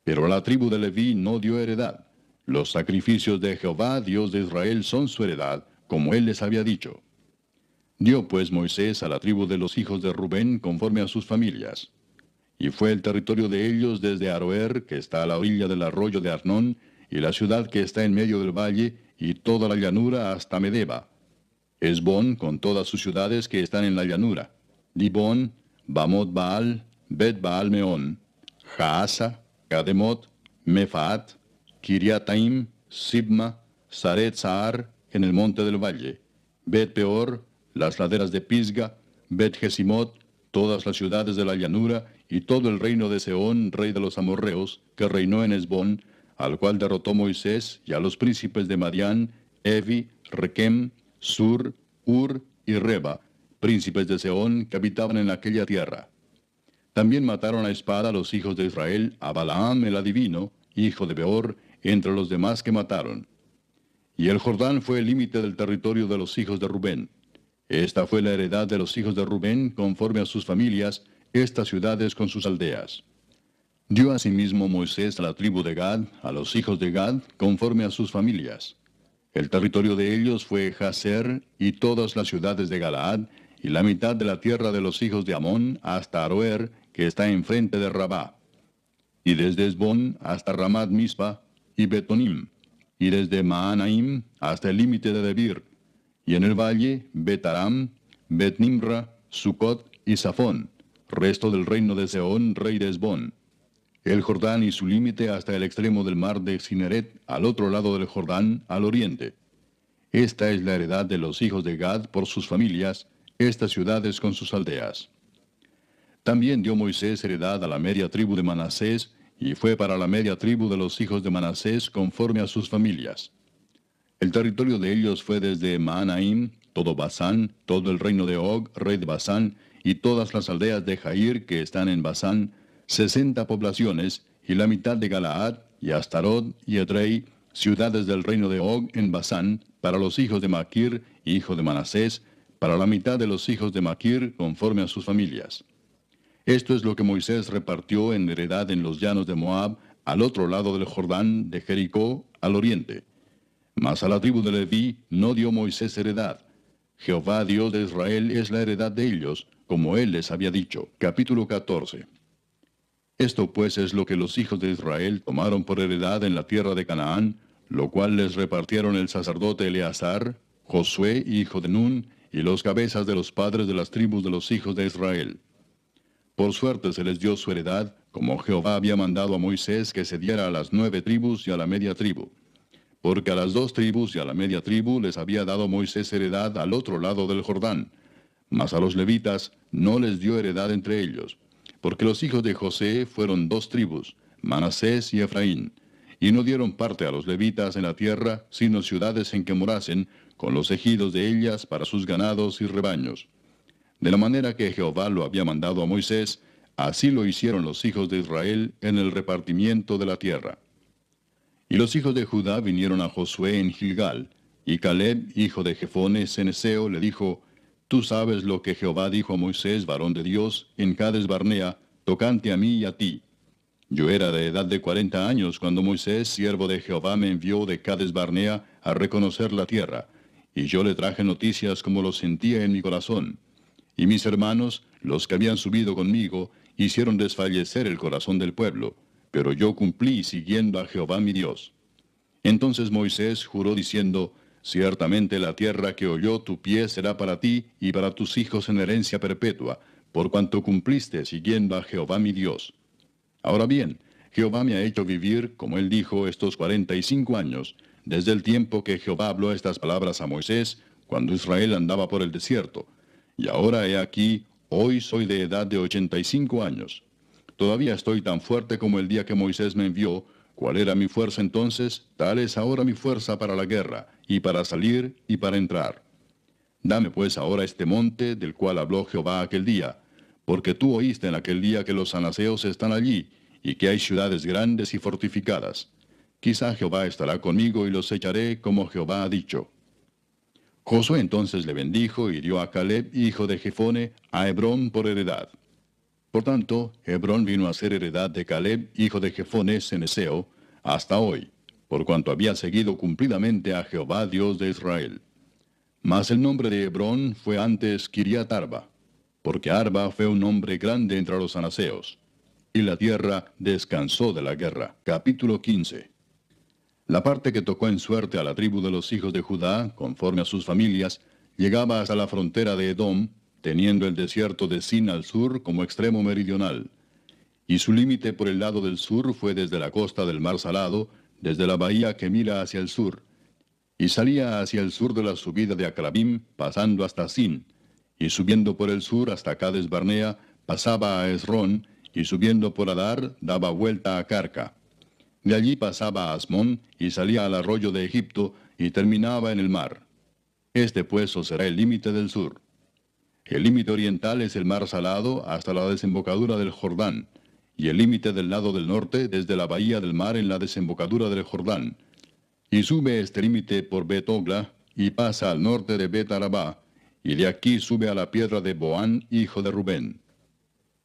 Pero a la tribu de Leví no dio heredad. Los sacrificios de Jehová, Dios de Israel, son su heredad, como él les había dicho. Dio pues Moisés a la tribu de los hijos de Rubén conforme a sus familias. Y fue el territorio de ellos desde Aroer, que está a la orilla del arroyo de Arnón, y la ciudad que está en medio del valle, y toda la llanura hasta Medeba. Hesbón con todas sus ciudades que están en la llanura. Dibón, Bamot Baal, Bet Baal Meón, Jaasa, Kademot, Mefaat, Kiriataim, Sibma, Saret Sahar, en el monte del valle. Bet Peor, las laderas de Pisga, Bet Jesimot, todas las ciudades de la llanura, y todo el reino de Sehón, rey de los amorreos, que reinó en Hesbón, al cual derrotó Moisés, y a los príncipes de Madián, Evi, Requem, Sur, Ur y Reba, príncipes de Sehón, que habitaban en aquella tierra. También mataron a espada a los hijos de Israel, a Balaam el adivino, hijo de Beor, entre los demás que mataron. Y el Jordán fue el límite del territorio de los hijos de Rubén. Esta fue la heredad de los hijos de Rubén, conforme a sus familias, estas ciudades con sus aldeas. Dio asimismo Moisés a la tribu de Gad, a los hijos de Gad, conforme a sus familias. El territorio de ellos fue Jazer y todas las ciudades de Galaad, y la mitad de la tierra de los hijos de Amón hasta Aroer, que está enfrente de Rabá. Y desde Hesbón hasta Ramat Mispa y Betonim, y desde Maanaim hasta el límite de Debir, y en el valle Betaram, Bet-Nimra, Sucot y Safón, resto del reino de Sehón, rey de Hesbón. El Jordán y su límite hasta el extremo del mar de Cineret, al otro lado del Jordán, al oriente. Esta es la heredad de los hijos de Gad por sus familias, estas ciudades con sus aldeas. También dio Moisés heredad a la media tribu de Manasés, y fue para la media tribu de los hijos de Manasés conforme a sus familias. El territorio de ellos fue desde Maanaim, todo Basán, todo el reino de Og, rey de Basán, y todas las aldeas de Jair que están en Basán, 60 poblaciones, y la mitad de Galaad, y Astarot, y Edrei, ciudades del reino de Og en Basán, para los hijos de Maquir, hijo de Manasés, para la mitad de los hijos de Maquir, conforme a sus familias. Esto es lo que Moisés repartió en heredad en los llanos de Moab, al otro lado del Jordán, de Jericó, al oriente. Mas a la tribu de Leví no dio Moisés heredad. Jehová Dios de Israel es la heredad de ellos, como él les había dicho. Capítulo 14. Esto pues es lo que los hijos de Israel tomaron por heredad en la tierra de Canaán, lo cual les repartieron el sacerdote Eleazar, Josué, hijo de Nun, y los cabezas de los padres de las tribus de los hijos de Israel. Por suerte se les dio su heredad, como Jehová había mandado a Moisés que se diera a las 9 tribus y a la media tribu. Porque a las 2 tribus y a la media tribu les había dado Moisés heredad al otro lado del Jordán. Mas a los levitas no les dio heredad entre ellos, porque los hijos de José fueron 2 tribus, Manasés y Efraín, y no dieron parte a los levitas en la tierra, sino ciudades en que morasen, con los ejidos de ellas para sus ganados y rebaños. De la manera que Jehová lo había mandado a Moisés, así lo hicieron los hijos de Israel en el repartimiento de la tierra. Y los hijos de Judá vinieron a Josué en Gilgal, y Caleb, hijo de Jefone ceneseo, le dijo: Tú sabes lo que Jehová dijo a Moisés, varón de Dios, en Cades Barnea, tocante a mí y a ti. Yo era de edad de 40 años cuando Moisés, siervo de Jehová, me envió de Cades Barnea a reconocer la tierra, y yo le traje noticias como lo sentía en mi corazón. Y mis hermanos, los que habían subido conmigo, hicieron desfallecer el corazón del pueblo, pero yo cumplí siguiendo a Jehová mi Dios. Entonces Moisés juró diciendo: Ciertamente la tierra que oyó tu pie será para ti y para tus hijos en herencia perpetua, por cuanto cumpliste siguiendo a Jehová mi Dios. Ahora bien, Jehová me ha hecho vivir, como él dijo, estos 45 años, desde el tiempo que Jehová habló estas palabras a Moisés, cuando Israel andaba por el desierto. Y ahora he aquí, hoy soy de edad de 85 años. Todavía estoy tan fuerte como el día que Moisés me envió. ¿Cuál era mi fuerza entonces? Tal es ahora mi fuerza para la guerra, y para salir, y para entrar. Dame pues ahora este monte, del cual habló Jehová aquel día, porque tú oíste en aquel día que los anaseos están allí, y que hay ciudades grandes y fortificadas. Quizá Jehová estará conmigo y los echaré, como Jehová ha dicho. Josué entonces le bendijo y dio a Caleb, hijo de Jefone, a Hebrón por heredad. Por tanto, Hebrón vino a ser heredad de Caleb, hijo de Jefone ceneseo, hasta hoy, por cuanto había seguido cumplidamente a Jehová Dios de Israel. Mas el nombre de Hebrón fue antes Kiriat Arba, porque Arba fue un hombre grande entre los anaseos. Y la tierra descansó de la guerra. Capítulo 15. La parte que tocó en suerte a la tribu de los hijos de Judá, conforme a sus familias, llegaba hasta la frontera de Edom, teniendo el desierto de Sin al sur como extremo meridional. Y su límite por el lado del sur fue desde la costa del mar Salado, desde la bahía que mira hacia el sur. Y salía hacia el sur de la subida de Acrabim, pasando hasta Sin, y subiendo por el sur hasta Cades Barnea, pasaba a Esrón, y subiendo por Adar, daba vuelta a Carca. De allí pasaba a Asmón, y salía al arroyo de Egipto, y terminaba en el mar. Este pues será el límite del sur. El límite oriental es el mar Salado hasta la desembocadura del Jordán, y el límite del lado del norte desde la bahía del mar en la desembocadura del Jordán. Y sube este límite por Bet-Ogla, y pasa al norte de Bet-Arabá, y de aquí sube a la piedra de Boán, hijo de Rubén.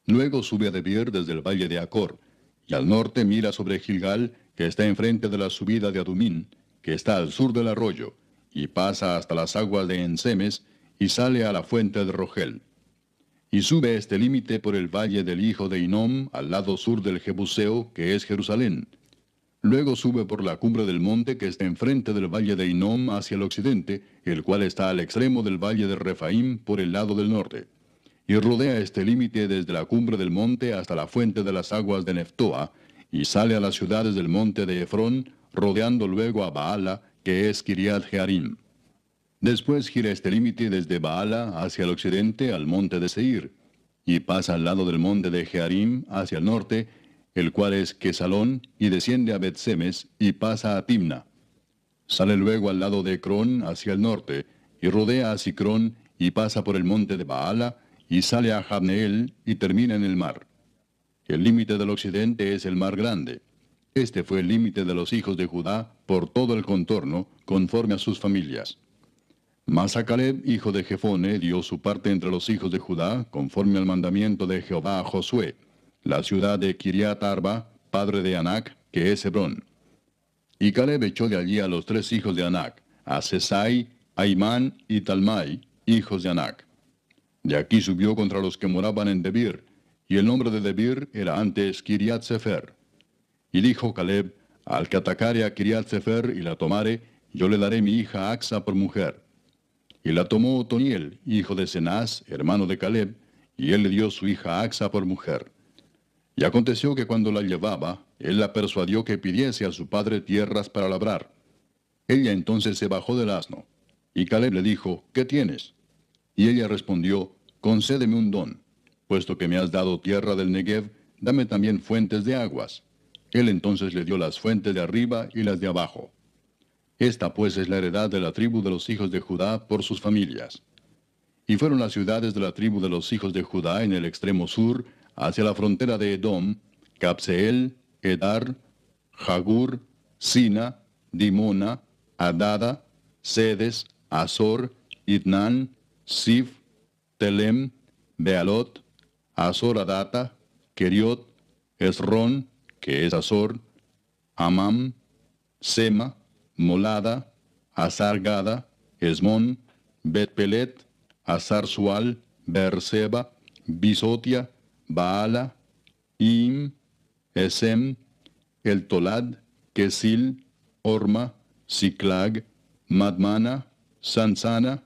Luego sube a Debir desde el valle de Acor, y al norte mira sobre Gilgal, que está enfrente de la subida de Adumín, que está al sur del arroyo, y pasa hasta las aguas de Ensemes, y sale a la fuente de Rogel. Y sube este límite por el valle del hijo de Hinnom, al lado sur del Jebuseo, que es Jerusalén. Luego sube por la cumbre del monte que está enfrente del valle de Hinnom hacia el occidente, el cual está al extremo del valle de Refaim por el lado del norte. Y rodea este límite desde la cumbre del monte hasta la fuente de las aguas de Neftoa, y sale a las ciudades del monte de Efrón, rodeando luego a Baala, que es Kiriat Jearim. Después gira este límite desde Baala hacia el occidente al monte de Seir, y pasa al lado del monte de Jearim hacia el norte, el cual es Quesalón, y desciende a Bet-Semes, y pasa a Timna. Sale luego al lado de Ecrón hacia el norte, y rodea a Sicrón, y pasa por el monte de Baala, y sale a Jabneel, y termina en el mar. El límite del occidente es el mar grande. Este fue el límite de los hijos de Judá por todo el contorno, conforme a sus familias. Mas a Caleb, hijo de Jefone, dio su parte entre los hijos de Judá, conforme al mandamiento de Jehová a Josué, la ciudad de Kiriat Arba, padre de Anac, que es Hebrón. Y Caleb echó de allí a los 3 hijos de Anac, a Sesai, Aimán y Talmai, hijos de Anac. De aquí subió contra los que moraban en Debir, y el nombre de Debir era antes Kiriat Sefer. Y dijo Caleb: al que atacare a Kiriat Sefer y la tomare, yo le daré mi hija Axa por mujer. Y la tomó Otoniel, hijo de Cenaz, hermano de Caleb, y él le dio su hija Axa por mujer. Y aconteció que cuando la llevaba, él la persuadió que pidiese a su padre tierras para labrar. Ella entonces se bajó del asno, y Caleb le dijo, ¿qué tienes? Y ella respondió, concédeme un don, puesto que me has dado tierra del Negev, dame también fuentes de aguas. Él entonces le dio las fuentes de arriba y las de abajo. Esta pues es la heredad de la tribu de los hijos de Judá por sus familias. Y fueron las ciudades de la tribu de los hijos de Judá en el extremo sur, hacia la frontera de Edom, Cabseel, Edar, Jagur, Sina, Dimona, Adada, Sedes, Azor, Idnan, Sif, Telem, Bealot, Azor Adata, Keriot, Esrón, que es Azor, Amam, Sema, Molada, Azar-Gada, Esmón, Bet-Pelet, Azar-Sual, Beerseba, Bisotia, Baala, Im, Esem, El Tolad, Kesil, Orma, Siclag, Madmana, Sansana,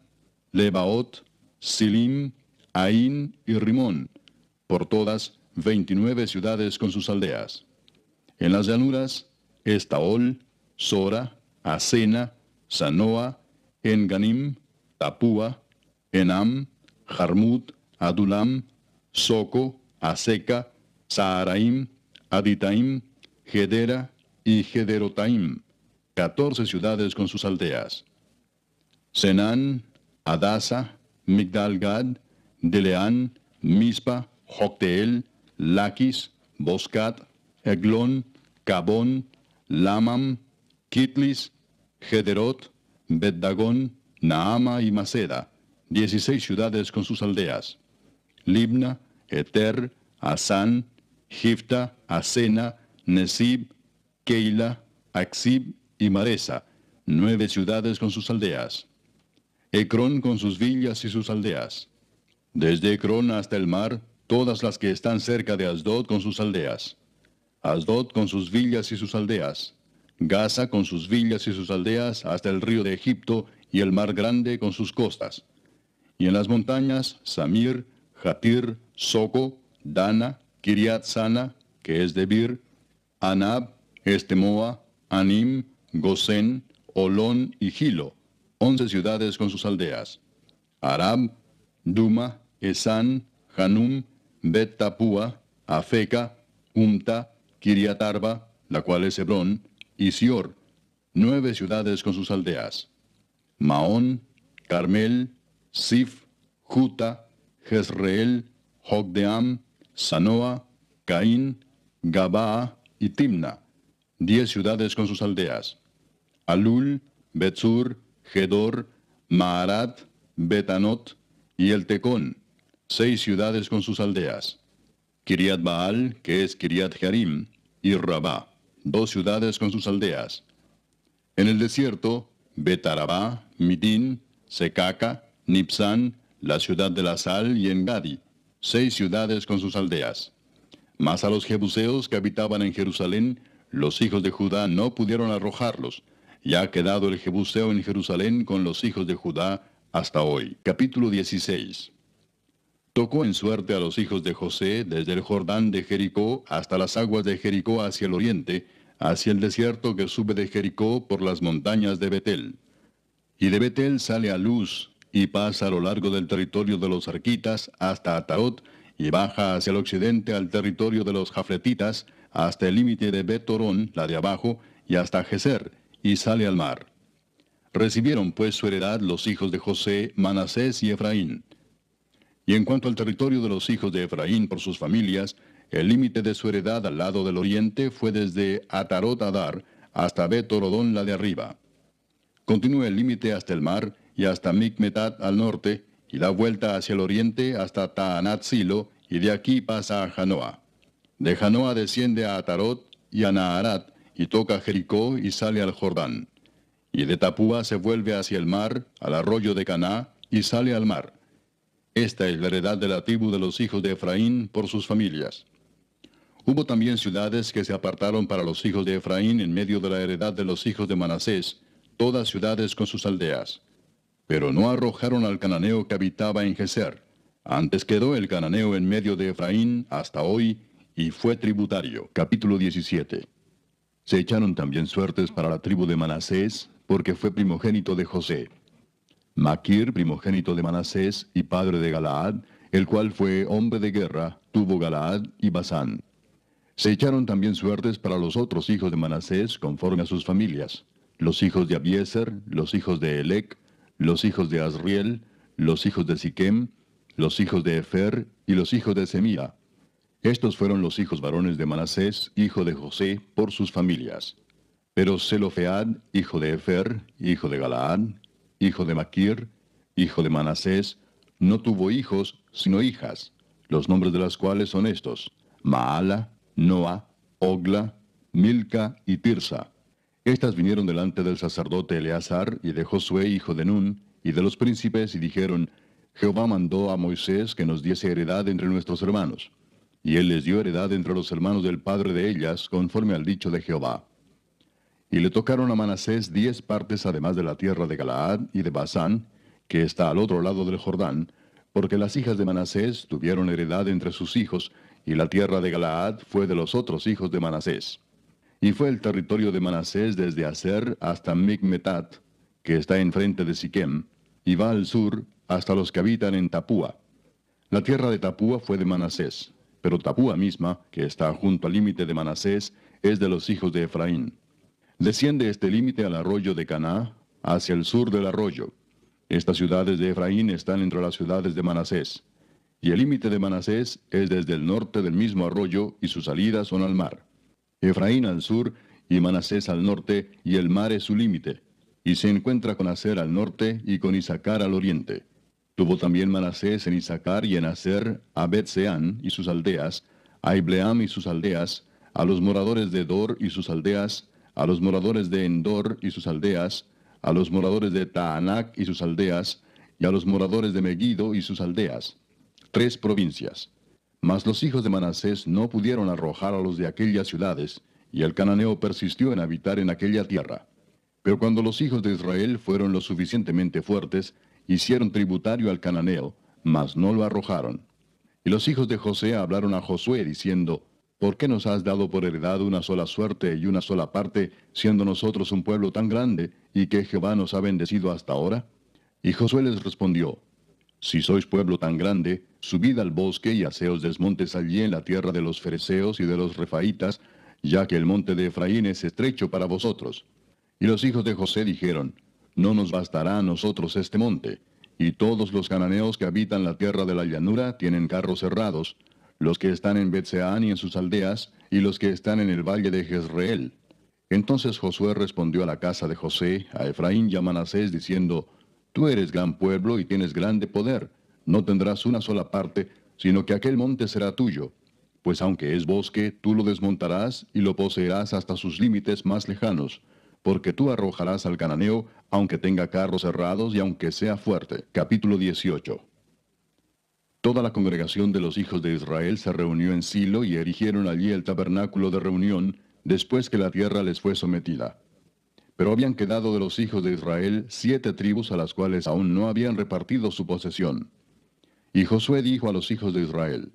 Lebaot, Silim, Ain y Rimón, por todas 29 ciudades con sus aldeas. En las llanuras, Estaol, Sora, Asena, Sanoa, Enganim, Tapúa, Enam, Jarmut, Adulam, Soco, Aseca, Saharaim, Aditaim, Gedera y Gederotaim, 14 ciudades con sus aldeas. Senán, Adasa, Migdal-Gad, Deleán, Mispa, Jocteel, Laquis, Boscat, Eglón, Cabón, Lamam, Kitlis, Gederot, Bet-Dagón, Naama y Maceda, 16 ciudades con sus aldeas. Libna, Eter, Asán, Gifta, Asena, Nesib, Keila, Axib y Maresa, 9 ciudades con sus aldeas. Ecrón con sus villas y sus aldeas. Desde Ecrón hasta el mar, todas las que están cerca de Asdod con sus aldeas. Asdod con sus villas y sus aldeas. Gaza con sus villas y sus aldeas hasta el río de Egipto y el mar grande con sus costas. Y en las montañas, Samir, Jatir, Soco, Dana, Kiriat Sana, que es Debir, Anab, Estemoa, Anim, Gosén, Olón y Gilo, 11 ciudades con sus aldeas. Arab, Duma, Esán, Hanum, Bet Tapúa, Afeca, Umta, Kiriat Arba, la cual es Hebrón, y Sior, 9 ciudades con sus aldeas. Maón, Carmel, Sif, Juta, Jezreel, Jogdeam, Sanoa, Caín, Gabaa y Timna, 10 ciudades con sus aldeas. Alul, Betsur, Gedor, Maarat, Betanot y El Tecón, 6 ciudades con sus aldeas. Kiriat Baal, que es Kiriat Jearim, y Rabá, 2 ciudades con sus aldeas. En el desierto, Betarabá, Midín, Secaca, Nipsán, la ciudad de la sal y Engadi, 6 ciudades con sus aldeas. Mas a los jebuseos que habitaban en Jerusalén, los hijos de Judá no pudieron arrojarlos, y ha quedado el jebuseo en Jerusalén con los hijos de Judá hasta hoy. Capítulo 16. Tocó en suerte a los hijos de José desde el Jordán de Jericó hasta las aguas de Jericó hacia el oriente, hacia el desierto que sube de Jericó por las montañas de Betel. Y de Betel sale a Luz, y pasa a lo largo del territorio de los arquitas hasta Atarot, y baja hacia el occidente al territorio de los jafletitas, hasta el límite de Bet-Torón, la de abajo, y hasta Geser, y sale al mar. Recibieron pues su heredad los hijos de José, Manasés y Efraín. Y en cuanto al territorio de los hijos de Efraín por sus familias, el límite de su heredad al lado del oriente fue desde Atarot Adar hasta Bet-Torodón la de arriba. Continúa el límite hasta el mar y hasta Micmetat al norte, y da vuelta hacia el oriente hasta Taanat Silo, y de aquí pasa a Janoa. De Janoa desciende a Atarot y a Naharat, y toca Jericó y sale al Jordán. Y de Tapúa se vuelve hacia el mar, al arroyo de Caná, y sale al mar. Esta es la heredad de la tribu de los hijos de Efraín por sus familias. Hubo también ciudades que se apartaron para los hijos de Efraín en medio de la heredad de los hijos de Manasés, todas ciudades con sus aldeas. Pero no arrojaron al cananeo que habitaba en Geser. Antes quedó el cananeo en medio de Efraín hasta hoy, y fue tributario. Capítulo 17. Se echaron también suertes para la tribu de Manasés, porque fue primogénito de José. Maquir, primogénito de Manasés y padre de Galaad, el cual fue hombre de guerra, tuvo Galaad y Basán. Se echaron también suertes para los otros hijos de Manasés conforme a sus familias, los hijos de Abiezer, los hijos de Elec, los hijos de Asriel, los hijos de Siquem, los hijos de Efer y los hijos de Semía. Estos fueron los hijos varones de Manasés, hijo de José, por sus familias. Pero Zelofead, hijo de Efer, hijo de Galaad, hijo de Maquir, hijo de Manasés, no tuvo hijos, sino hijas, los nombres de las cuales son estos: Maala, Noa, Ogla, Milca y Tirsa. Estas vinieron delante del sacerdote Eleazar y de Josué, hijo de Nun, y de los príncipes, y dijeron: Jehová mandó a Moisés que nos diese heredad entre nuestros hermanos. Y él les dio heredad entre los hermanos del padre de ellas, conforme al dicho de Jehová. Y le tocaron a Manasés 10 partes además de la tierra de Galaad y de Basán, que está al otro lado del Jordán, porque las hijas de Manasés tuvieron heredad entre sus hijos, y la tierra de Galaad fue de los otros hijos de Manasés. Y fue el territorio de Manasés desde Aser hasta Micmetat, que está enfrente de Siquem, y va al sur hasta los que habitan en Tapúa. La tierra de Tapúa fue de Manasés, pero Tapúa misma, que está junto al límite de Manasés, es de los hijos de Efraín. Desciende este límite al arroyo de Caná, hacia el sur del arroyo. Estas ciudades de Efraín están entre las ciudades de Manasés. Y el límite de Manasés es desde el norte del mismo arroyo, y sus salidas son al mar. Efraín al sur, y Manasés al norte, y el mar es su límite. Y se encuentra con Aser al norte, y con Isacar al oriente. Tuvo también Manasés en Isacar y en Aser a Bet-Seán y sus aldeas, a Ibleam y sus aldeas, a los moradores de Dor y sus aldeas, a los moradores de Endor y sus aldeas, a los moradores de Taanac y sus aldeas, y a los moradores de Megiddo y sus aldeas. 3 provincias. Mas los hijos de Manasés no pudieron arrojar a los de aquellas ciudades, y el cananeo persistió en habitar en aquella tierra. Pero cuando los hijos de Israel fueron lo suficientemente fuertes, hicieron tributario al cananeo, mas no lo arrojaron. Y los hijos de José hablaron a Josué, diciendo: ¿Por qué nos has dado por heredad una sola suerte y una sola parte, siendo nosotros un pueblo tan grande, y que Jehová nos ha bendecido hasta ahora? Y Josué les respondió: Si sois pueblo tan grande, subid al bosque y haceos desmontes allí en la tierra de los fereceos y de los refaitas, ya que el monte de Efraín es estrecho para vosotros. Y los hijos de José dijeron: No nos bastará a nosotros este monte, y todos los cananeos que habitan la tierra de la llanura tienen carros cerrados, los que están en Bet-Seán y en sus aldeas, y los que están en el valle de Jezreel. Entonces Josué respondió a la casa de José, a Efraín y a Manasés, diciendo: Tú eres gran pueblo y tienes grande poder, no tendrás una sola parte, sino que aquel monte será tuyo. Pues aunque es bosque, tú lo desmontarás y lo poseerás hasta sus límites más lejanos, porque tú arrojarás al cananeo, aunque tenga carros cerrados y aunque sea fuerte. Capítulo 18. Toda la congregación de los hijos de Israel se reunió en Silo y erigieron allí el tabernáculo de reunión, después que la tierra les fue sometida. Pero habían quedado de los hijos de Israel 7 tribus a las cuales aún no habían repartido su posesión. Y Josué dijo a los hijos de Israel: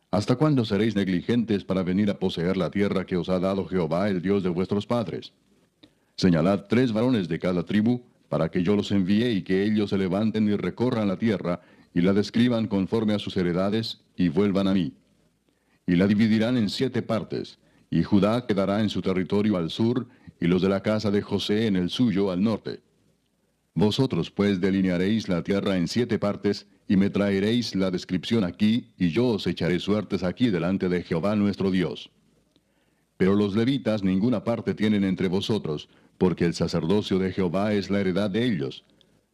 ¿Hasta cuándo seréis negligentes para venir a poseer la tierra que os ha dado Jehová, el Dios de vuestros padres? Señalad 3 varones de cada tribu, para que yo los envíe y que ellos se levanten y recorran la tierra, y la describan conforme a sus heredades, y vuelvan a mí. Y la dividirán en 7 partes, y Judá quedará en su territorio al sur, y los de la casa de José en el suyo al norte. Vosotros pues delinearéis la tierra en 7 partes, y me traeréis la descripción aquí, y yo os echaré suertes aquí delante de Jehová nuestro Dios. Pero los levitas ninguna parte tienen entre vosotros, porque el sacerdocio de Jehová es la heredad de ellos.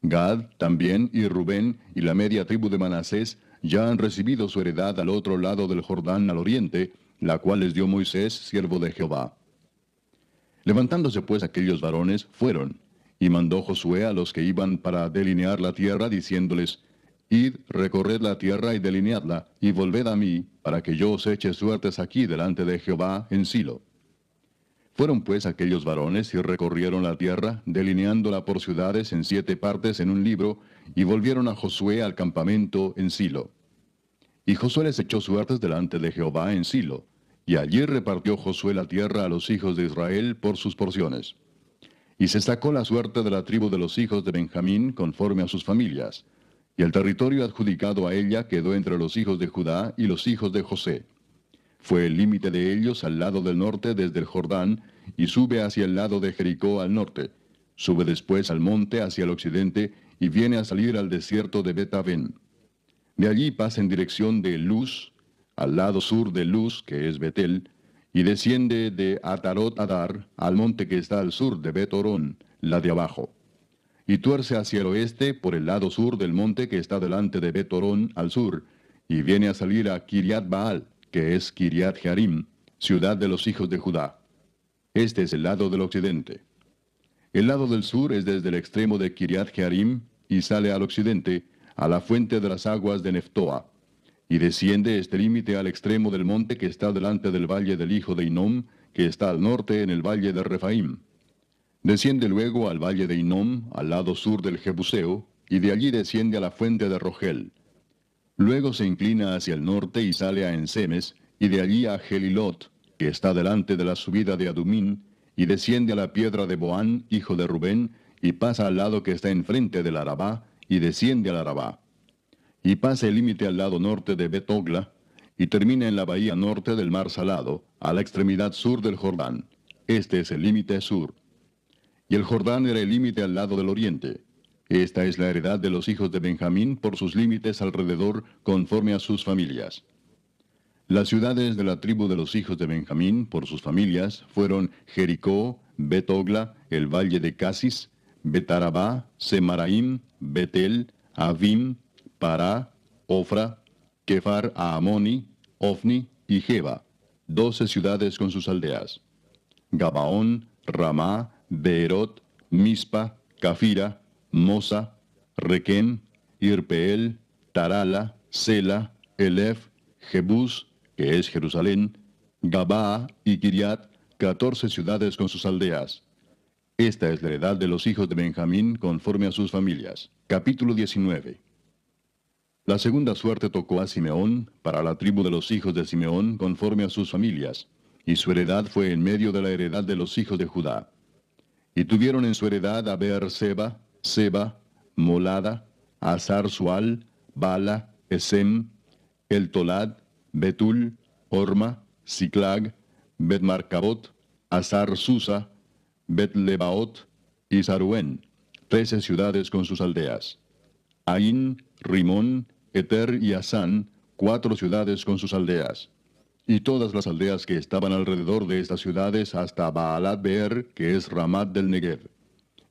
Gad también y Rubén y la media tribu de Manasés ya han recibido su heredad al otro lado del Jordán al oriente, la cual les dio Moisés, siervo de Jehová. Levantándose pues aquellos varones, fueron, y mandó Josué a los que iban para delinear la tierra, diciéndoles: Id, recorred la tierra y delineadla, y volved a mí, para que yo os eche suertes aquí delante de Jehová en Silo. Fueron pues aquellos varones y recorrieron la tierra, delineándola por ciudades en 7 partes en un libro, y volvieron a Josué al campamento en Silo. Y Josué les echó suertes delante de Jehová en Silo, y allí repartió Josué la tierra a los hijos de Israel por sus porciones. Y se sacó la suerte de la tribu de los hijos de Benjamín conforme a sus familias, y el territorio adjudicado a ella quedó entre los hijos de Judá y los hijos de José. Fue el límite de ellos al lado del norte desde el Jordán, y sube hacia el lado de Jericó al norte. Sube después al monte hacia el occidente, y viene a salir al desierto de Bet-Aven. De allí pasa en dirección de Luz, al lado sur de Luz, que es Betel, y desciende de Atarot Adar al monte que está al sur de Bet-Orón, la de abajo. Y tuerce hacia el oeste por el lado sur del monte que está delante de Bet-Orón al sur, y viene a salir a Kiriat Baal, que es Kiriat Jearim, ciudad de los hijos de Judá. Este es el lado del occidente. El lado del sur es desde el extremo de Kiriat Jearim, y sale al occidente, a la fuente de las aguas de Neftoa, y desciende este límite al extremo del monte que está delante del valle del hijo de Hinnom, que está al norte en el valle de Refaim. Desciende luego al valle de Hinnom, al lado sur del Jebuseo, y de allí desciende a la fuente de Rogel. Luego se inclina hacia el norte y sale a Ensemes, y de allí a Gelilot, que está delante de la subida de Adumín, y desciende a la piedra de Boán, hijo de Rubén, y pasa al lado que está enfrente del Arabá, y desciende al Arabá. Y pasa el límite al lado norte de Bet-Ogla, y termina en la bahía norte del mar Salado, a la extremidad sur del Jordán. Este es el límite sur. Y el Jordán era el límite al lado del oriente. Esta es la heredad de los hijos de Benjamín por sus límites alrededor, conforme a sus familias. Las ciudades de la tribu de los hijos de Benjamín, por sus familias, fueron Jericó, Bet-Ogla, el valle de Casis, Bet-Arabá, Semaraim, Betel, Avim, Pará, Ofra, Kefar Aamoni, Ofni y Geba, 12 ciudades con sus aldeas. Gabaón, Ramá, Beerot, Mispa, Cafira, Mosa, Requem, Irpeel, Tarala, Sela, Elef, Jebús, que es Jerusalén, Gabaa y Kiriat, 14 ciudades con sus aldeas. Esta es la heredad de los hijos de Benjamín conforme a sus familias. Capítulo 19. La segunda suerte tocó a Simeón, para la tribu de los hijos de Simeón conforme a sus familias, y su heredad fue en medio de la heredad de los hijos de Judá. Y tuvieron en su heredad a Beer-seba, Seba, Molada, Azar-Sual, Bala, Esem, El Tolad, Betul, Orma, Siclag, Bet-Marcabot, Azar-Susa, Bet-Lebaot y Saruén, 13 ciudades con sus aldeas. Ain, Rimón, Eter y Asán, 4 ciudades con sus aldeas. Y todas las aldeas que estaban alrededor de estas ciudades hasta Baalat Beer, que es Ramat del Negev.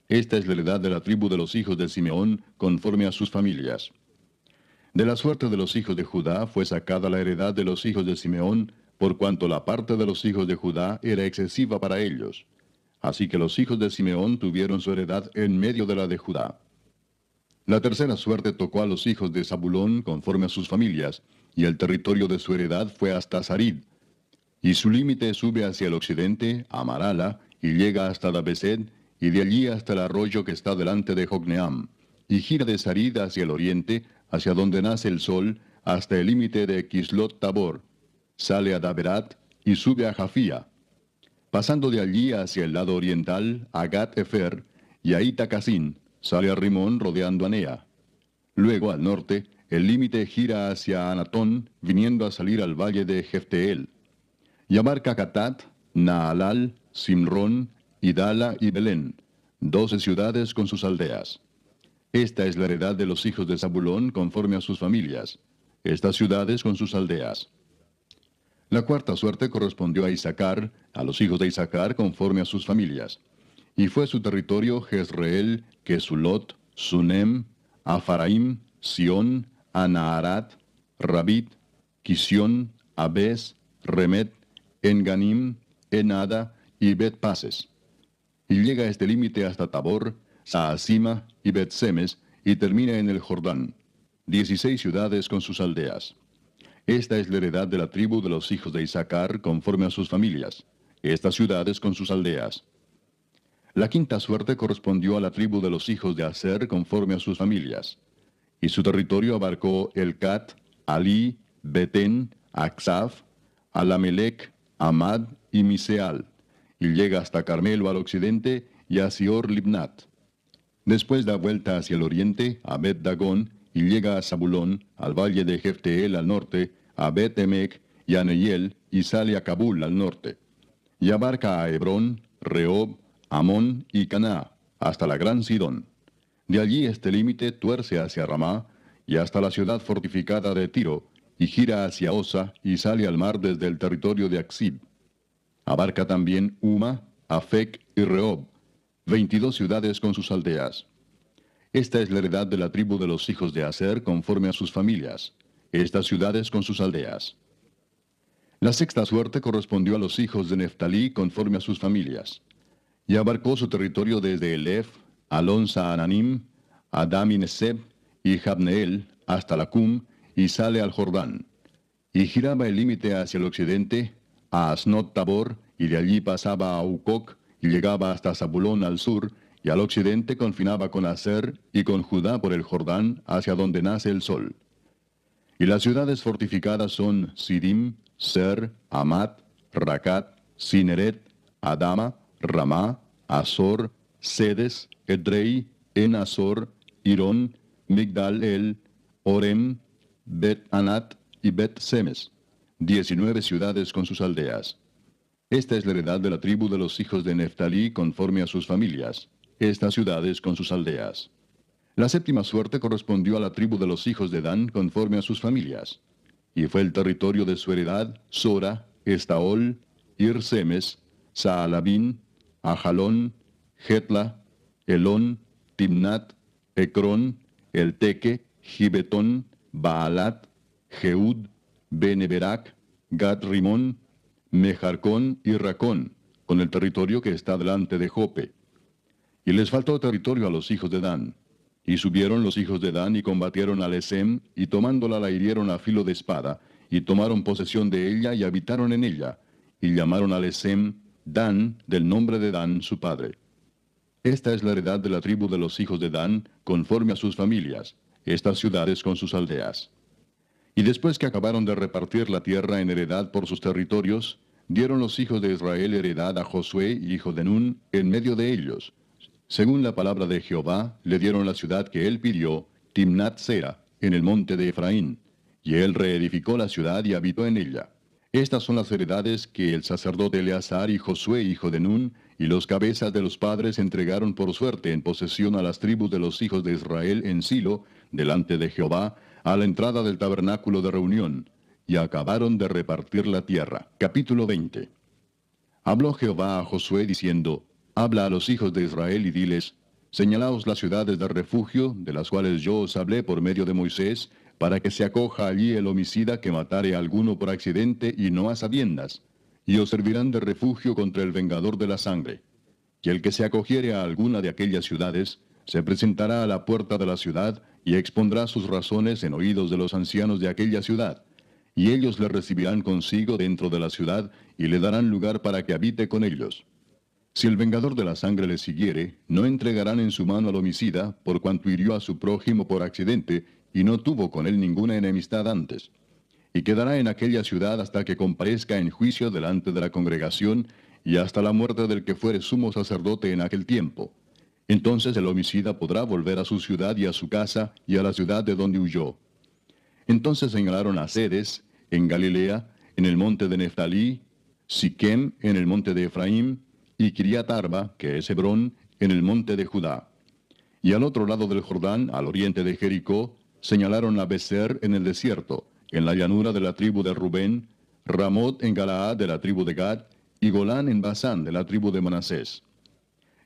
Esta es la heredad de la tribu de los hijos de Simeón, conforme a sus familias. De la suerte de los hijos de Judá fue sacada la heredad de los hijos de Simeón, por cuanto la parte de los hijos de Judá era excesiva para ellos. Así que los hijos de Simeón tuvieron su heredad en medio de la de Judá. La tercera suerte tocó a los hijos de Zabulón conforme a sus familias, y el territorio de su heredad fue hasta Sarid. Y su límite sube hacia el occidente, a Marala, y llega hasta Dabesed, y de allí hasta el arroyo que está delante de Jocneam, y gira de Sarid hacia el oriente, hacia donde nace el sol, hasta el límite de Kislot Tabor. Sale a Daberat, y sube a Jafía. Pasando de allí hacia el lado oriental, a Gat-Efer, y a Itacasin, sale a Rimón rodeando a Nea. Luego, al norte, el límite gira hacia Anatón, viniendo a salir al valle de Jefteel. Y abarca Catat, Naalal, Simrón, Idala y Belén, 12 ciudades con sus aldeas. Esta es la heredad de los hijos de Zabulón conforme a sus familias, estas ciudades con sus aldeas. La cuarta suerte correspondió a Isaacar, a los hijos de Isaacar conforme a sus familias. Y fue su territorio Jezreel, Kesulot, Sunem, Afaraim, Sión, Anaharat, Rabit, Kisión, Abes, Remet, Enganim, Enada y Bet-Pases. Y llega a este límite hasta Tabor, Saasima y Bet-Semes, y termina en el Jordán, 16 ciudades con sus aldeas. Esta es la heredad de la tribu de los hijos de Isaacar conforme a sus familias, estas ciudades con sus aldeas. La quinta suerte correspondió a la tribu de los hijos de Aser conforme a sus familias. Y su territorio abarcó Elcat, Alí, Betén, Aksaf, Alamelec, Amad y Miseal, y llega hasta Carmelo al occidente y a Sior Libnat. Después da vuelta hacia el oriente a Bet Dagón y llega a Zabulón, al valle de Jefteel al norte, a Bet Emec y a Neiel, y sale a Cabul al norte. Y abarca a Hebrón, Rehob, Amón y Caná, hasta la gran Sidón. De allí este límite tuerce hacia Ramá y hasta la ciudad fortificada de Tiro, y gira hacia Osa y sale al mar desde el territorio de Aksib. Abarca también Uma, Afec y Rehob, 22 ciudades con sus aldeas. Esta es la heredad de la tribu de los hijos de Aser conforme a sus familias, estas ciudades con sus aldeas. La sexta suerte correspondió a los hijos de Neftalí conforme a sus familias, y abarcó su territorio desde Elef, Alonsa Ananim, Adam y Neseb, y Jabneel, hasta Lacum, y sale al Jordán. Y giraba el límite hacia el occidente, a Asnot Tabor, y de allí pasaba a Ucoc, y llegaba hasta Zabulón al sur, y al occidente confinaba con Aser y con Judá por el Jordán, hacia donde nace el sol. Y las ciudades fortificadas son Sidim, Ser, Amat, Racat, Cineret, Adama, Ramá, Azor, Sedes, Edrei, En-Azor, Irón, Migdal-El, Orem, Bet-Anat y Bet-Semes, 19 ciudades con sus aldeas. Esta es la heredad de la tribu de los hijos de Neftalí conforme a sus familias, estas ciudades con sus aldeas. La séptima suerte correspondió a la tribu de los hijos de Dan conforme a sus familias, y fue el territorio de su heredad Sora, Estaol, Ir-Semes, Saalabín, Ajalón, Jetla, Elón, Timnat, Ecrón, Elteque, Gibetón, Baalat, Jeud, Beneberac, Gat-Rimón, Mejarcón y Racón, con el territorio que está delante de Jope. Y les faltó territorio a los hijos de Dan. Y subieron los hijos de Dan y combatieron a Lesem, y tomándola la hirieron a filo de espada, y tomaron posesión de ella y habitaron en ella, y llamaron a Lesem Dan, del nombre de Dan su padre. Esta es la heredad de la tribu de los hijos de Dan, conforme a sus familias, estas ciudades con sus aldeas. Y después que acabaron de repartir la tierra en heredad por sus territorios, dieron los hijos de Israel heredad a Josué, hijo de Nun, en medio de ellos. Según la palabra de Jehová, le dieron la ciudad que él pidió, Timnat-Sera, en el monte de Efraín, y él reedificó la ciudad y habitó en ella. Estas son las heredades que el sacerdote Eleazar y Josué, hijo de Nun, y los cabezas de los padres entregaron por suerte en posesión a las tribus de los hijos de Israel en Silo, delante de Jehová, a la entrada del tabernáculo de reunión, y acabaron de repartir la tierra. Capítulo 20. Habló Jehová a Josué diciendo, Habla a los hijos de Israel y diles, Señalaos las ciudades de refugio, de las cuales yo os hablé por medio de Moisés, para que se acoja allí el homicida que matare a alguno por accidente y no a sabiendas, y os servirán de refugio contra el vengador de la sangre. Y el que se acogiere a alguna de aquellas ciudades, se presentará a la puerta de la ciudad, y expondrá sus razones en oídos de los ancianos de aquella ciudad, y ellos le recibirán consigo dentro de la ciudad, y le darán lugar para que habite con ellos. Si el vengador de la sangre le siguiere, no entregarán en su mano al homicida, por cuanto hirió a su prójimo por accidente, y no tuvo con él ninguna enemistad antes. Y quedará en aquella ciudad hasta que comparezca en juicio delante de la congregación, y hasta la muerte del que fuere sumo sacerdote en aquel tiempo. Entonces el homicida podrá volver a su ciudad y a su casa, y a la ciudad de donde huyó. Entonces señalaron a Sedes, en Galilea, en el monte de Neftalí, Siquem, en el monte de Efraín, y Kiriat Arba, que es Hebrón, en el monte de Judá. Y al otro lado del Jordán, al oriente de Jericó, señalaron a Beser en el desierto, en la llanura de la tribu de Rubén, Ramot en Galaad de la tribu de Gad, y Golán en Basán de la tribu de Manasés.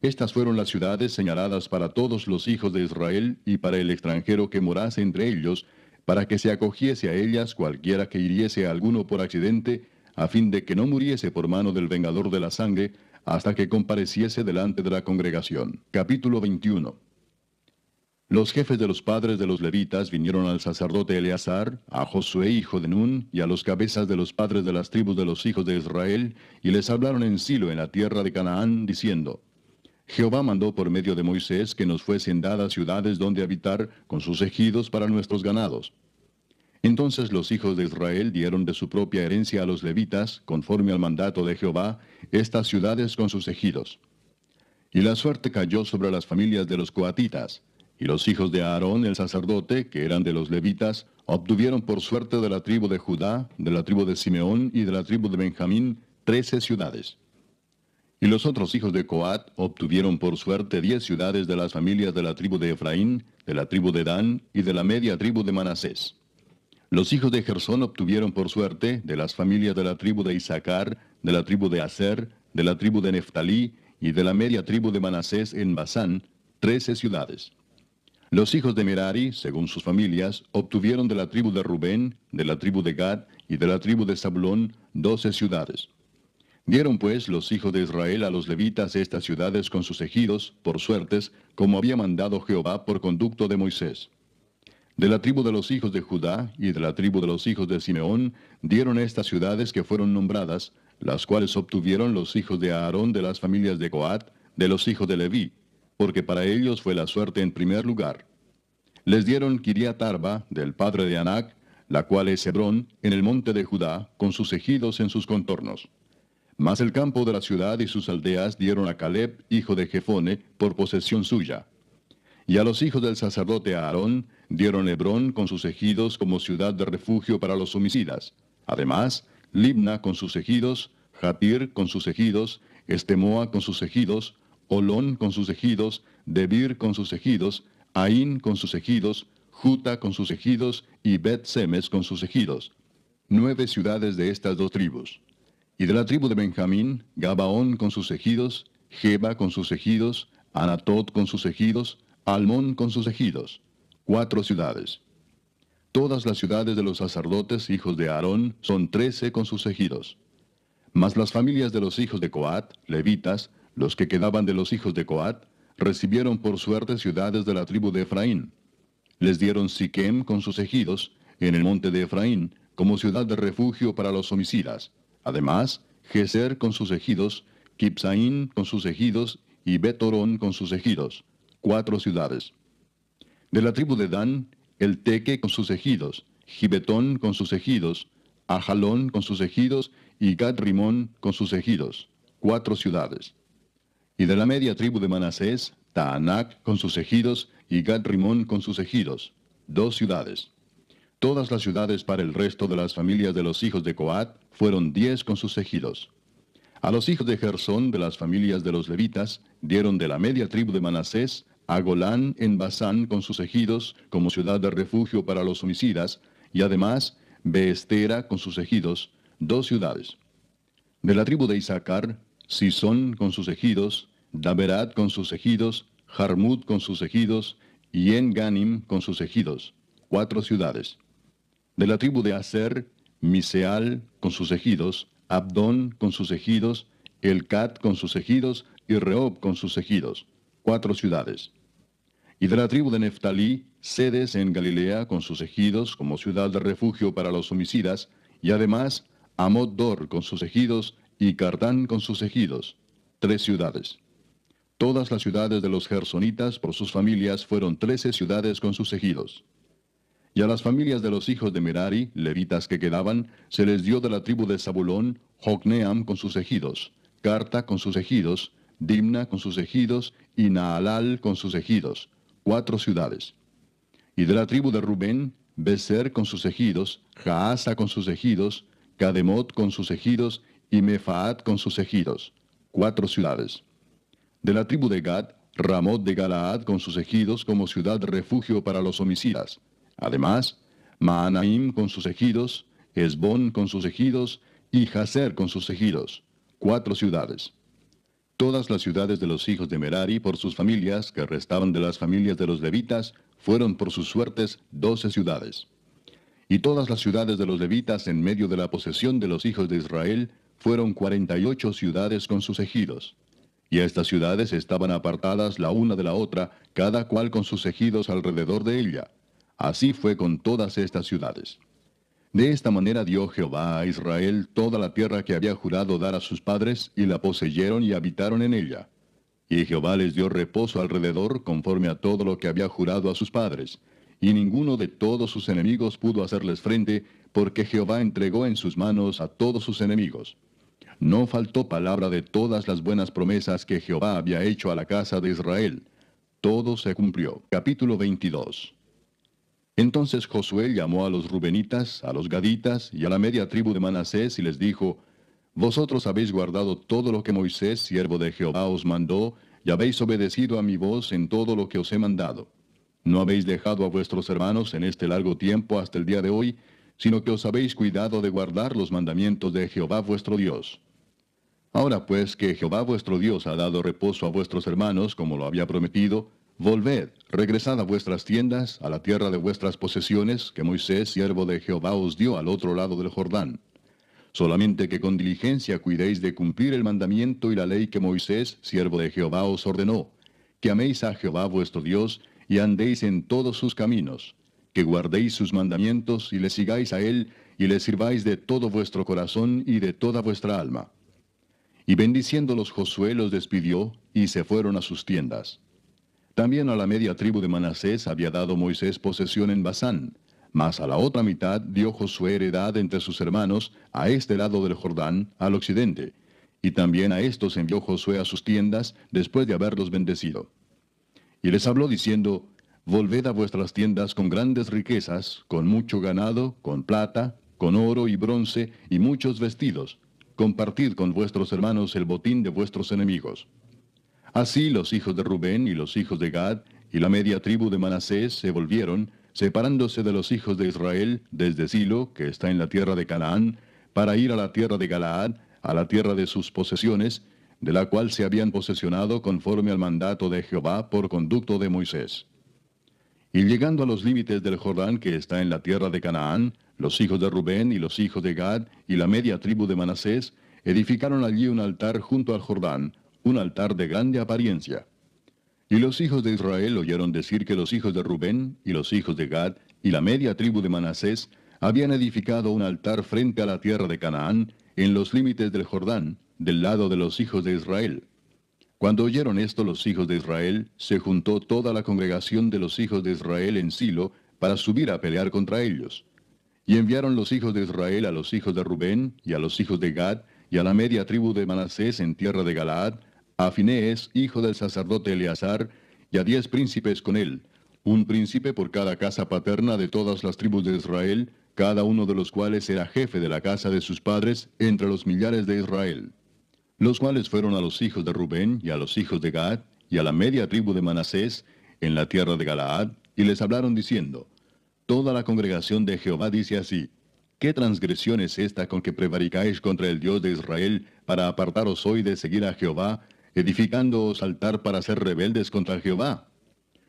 Estas fueron las ciudades señaladas para todos los hijos de Israel y para el extranjero que morase entre ellos, para que se acogiese a ellas cualquiera que hiriese a alguno por accidente, a fin de que no muriese por mano del vengador de la sangre, hasta que compareciese delante de la congregación. Capítulo 21. Los jefes de los padres de los levitas vinieron al sacerdote Eleazar, a Josué hijo de Nun, y a los cabezas de los padres de las tribus de los hijos de Israel, y les hablaron en Silo, en la tierra de Canaán, diciendo, Jehová mandó por medio de Moisés que nos fuesen dadas ciudades donde habitar, con sus ejidos para nuestros ganados. Entonces los hijos de Israel dieron de su propia herencia a los levitas, conforme al mandato de Jehová, estas ciudades con sus ejidos. Y la suerte cayó sobre las familias de los coatitas, y los hijos de Aarón el sacerdote, que eran de los levitas, obtuvieron por suerte de la tribu de Judá, de la tribu de Simeón y de la tribu de Benjamín 13 ciudades. Y los otros hijos de Coat obtuvieron por suerte 10 ciudades de las familias de la tribu de Efraín, de la tribu de Dan y de la media tribu de Manasés. Los hijos de Gersón obtuvieron por suerte de las familias de la tribu de Isaacar, de la tribu de Aser, de la tribu de Neftalí y de la media tribu de Manasés en Basán, 13 ciudades. Los hijos de Merari, según sus familias, obtuvieron de la tribu de Rubén, de la tribu de Gad y de la tribu de Zabulón 12 ciudades. Dieron pues los hijos de Israel a los levitas estas ciudades con sus ejidos, por suertes, como había mandado Jehová por conducto de Moisés. De la tribu de los hijos de Judá y de la tribu de los hijos de Simeón dieron estas ciudades que fueron nombradas, las cuales obtuvieron los hijos de Aarón de las familias de Coat, de los hijos de Leví, porque para ellos fue la suerte en primer lugar. Les dieron Kiriat Arba, del padre de Anac, la cual es Hebrón, en el monte de Judá, con sus ejidos en sus contornos. Mas el campo de la ciudad y sus aldeas dieron a Caleb, hijo de Jefone, por posesión suya. Y a los hijos del sacerdote Aarón dieron Hebrón con sus ejidos como ciudad de refugio para los homicidas. Además, Libna con sus ejidos, Jatir con sus ejidos, Estemoa con sus ejidos, Olón con sus ejidos, Debir con sus ejidos, Aín con sus ejidos, Juta con sus ejidos y Bet-Semes con sus ejidos. 9 ciudades de estas dos tribus. Y de la tribu de Benjamín, Gabaón con sus ejidos, Geba con sus ejidos, Anatot con sus ejidos, Almón con sus ejidos. 4 ciudades. Todas las ciudades de los sacerdotes, hijos de Aarón, son 13 con sus ejidos. Mas las familias de los hijos de Coat, levitas, los que quedaban de los hijos de Coat, recibieron por suerte ciudades de la tribu de Efraín. Les dieron Siquem con sus ejidos, en el monte de Efraín, como ciudad de refugio para los homicidas. Además, Geser con sus ejidos, Kipsaín con sus ejidos y Betorón con sus ejidos. 4 ciudades. De la tribu de Dan, el Teque con sus ejidos, Gibetón con sus ejidos, Ajalón con sus ejidos y Gad-Rimón con sus ejidos. 4 ciudades. Y de la media tribu de Manasés, Taanac con sus ejidos y Gad-Rimón con sus ejidos. 2 ciudades. Todas las ciudades para el resto de las familias de los hijos de Coat fueron 10 con sus ejidos. A los hijos de Gersón de las familias de los levitas dieron de la media tribu de Manasés a Golán en Basán con sus ejidos como ciudad de refugio para los homicidas, y además Beestera con sus ejidos, 2 ciudades. De la tribu de Isaacar, Sisón con sus ejidos, Daberat con sus ejidos, Jarmut con sus ejidos, y En-Ganim con sus ejidos, 4 ciudades. De la tribu de Aser, Miseal con sus ejidos, Abdón con sus ejidos, Elcat con sus ejidos y Rehob con sus ejidos, 4 ciudades. Y de la tribu de Neftalí, Sedes en Galilea con sus ejidos como ciudad de refugio para los homicidas, y además Amot-Dor con sus ejidos y Cardán con sus ejidos, 3 ciudades. Todas las ciudades de los gersonitas por sus familias fueron 13 ciudades con sus ejidos. Y a las familias de los hijos de Merari, levitas que quedaban, se les dio de la tribu de Zabulón, Jocneam con sus ejidos, Carta con sus ejidos, Dimna con sus ejidos y Naalal con sus ejidos, 4 ciudades. Y de la tribu de Rubén, Beser con sus ejidos, Jaasa con sus ejidos, Cademot con sus ejidos y Mefaat con sus ejidos, 4 ciudades. De la tribu de Gad, Ramot de Galaad con sus ejidos como ciudad de refugio para los homicidas. Además, Maanaim con sus ejidos, Esbón con sus ejidos y Jaser con sus ejidos, 4 ciudades. Todas las ciudades de los hijos de Merari por sus familias, que restaban de las familias de los levitas, fueron por sus suertes 12 ciudades. Y todas las ciudades de los levitas en medio de la posesión de los hijos de Israel fueron 48 ciudades con sus ejidos. Y estas ciudades estaban apartadas la una de la otra, cada cual con sus ejidos alrededor de ella. Así fue con todas estas ciudades. De esta manera dio Jehová a Israel toda la tierra que había jurado dar a sus padres, y la poseyeron y habitaron en ella. Y Jehová les dio reposo alrededor, conforme a todo lo que había jurado a sus padres. y ninguno de todos sus enemigos pudo hacerles frente, porque Jehová entregó en sus manos a todos sus enemigos. No faltó palabra de todas las buenas promesas que Jehová había hecho a la casa de Israel. Todo se cumplió. Capítulo 22. Entonces Josué llamó a los rubenitas, a los gaditas y a la media tribu de Manasés y les dijo: Vosotros habéis guardado todo lo que Moisés, siervo de Jehová, os mandó, y habéis obedecido a mi voz en todo lo que os he mandado. No habéis dejado a vuestros hermanos en este largo tiempo hasta el día de hoy, sino que os habéis cuidado de guardar los mandamientos de Jehová vuestro Dios. Ahora pues que Jehová vuestro Dios ha dado reposo a vuestros hermanos, como lo había prometido, volved, regresad a vuestras tiendas, a la tierra de vuestras posesiones, que Moisés, siervo de Jehová, os dio al otro lado del Jordán. Solamente que con diligencia cuidéis de cumplir el mandamiento y la ley que Moisés, siervo de Jehová, os ordenó, que améis a Jehová vuestro Dios, y andéis en todos sus caminos, que guardéis sus mandamientos, y le sigáis a él, y le sirváis de todo vuestro corazón y de toda vuestra alma. Y bendiciéndolos Josué los despidió, y se fueron a sus tiendas. También a la media tribu de Manasés había dado Moisés posesión en Basán, mas a la otra mitad dio Josué heredad entre sus hermanos, a este lado del Jordán, al occidente. Y también a estos envió Josué a sus tiendas, después de haberlos bendecido. Y les habló diciendo: Volved a vuestras tiendas con grandes riquezas, con mucho ganado, con plata, con oro y bronce, y muchos vestidos. Compartid con vuestros hermanos el botín de vuestros enemigos. Así los hijos de Rubén y los hijos de Gad, y la media tribu de Manasés se volvieron, separándose de los hijos de Israel, desde Silo, que está en la tierra de Canaán, para ir a la tierra de Galaad, a la tierra de sus posesiones, de la cual se habían posesionado conforme al mandato de Jehová por conducto de Moisés. Y llegando a los límites del Jordán que está en la tierra de Canaán, los hijos de Rubén y los hijos de Gad y la media tribu de Manasés edificaron allí un altar junto al Jordán, un altar de grande apariencia. Y los hijos de Israel oyeron decir que los hijos de Rubén y los hijos de Gad y la media tribu de Manasés habían edificado un altar frente a la tierra de Canaán, en los límites del Jordán, del lado de los hijos de Israel. Cuando oyeron esto los hijos de Israel, se juntó toda la congregación de los hijos de Israel en Silo para subir a pelear contra ellos. Y enviaron los hijos de Israel a los hijos de Rubén y a los hijos de Gad y a la media tribu de Manasés en tierra de Galaad, a Finees, hijo del sacerdote Eleazar, y a 10 príncipes con él, un príncipe por cada casa paterna de todas las tribus de Israel, cada uno de los cuales era jefe de la casa de sus padres entre los millares de Israel. Los cuales fueron a los hijos de Rubén y a los hijos de Gad y a la media tribu de Manasés en la tierra de Galaad, y les hablaron diciendo: Toda la congregación de Jehová dice así: ¿Qué transgresión es esta con que prevaricáis contra el Dios de Israel para apartaros hoy de seguir a Jehová, edificándoos altar para ser rebeldes contra Jehová?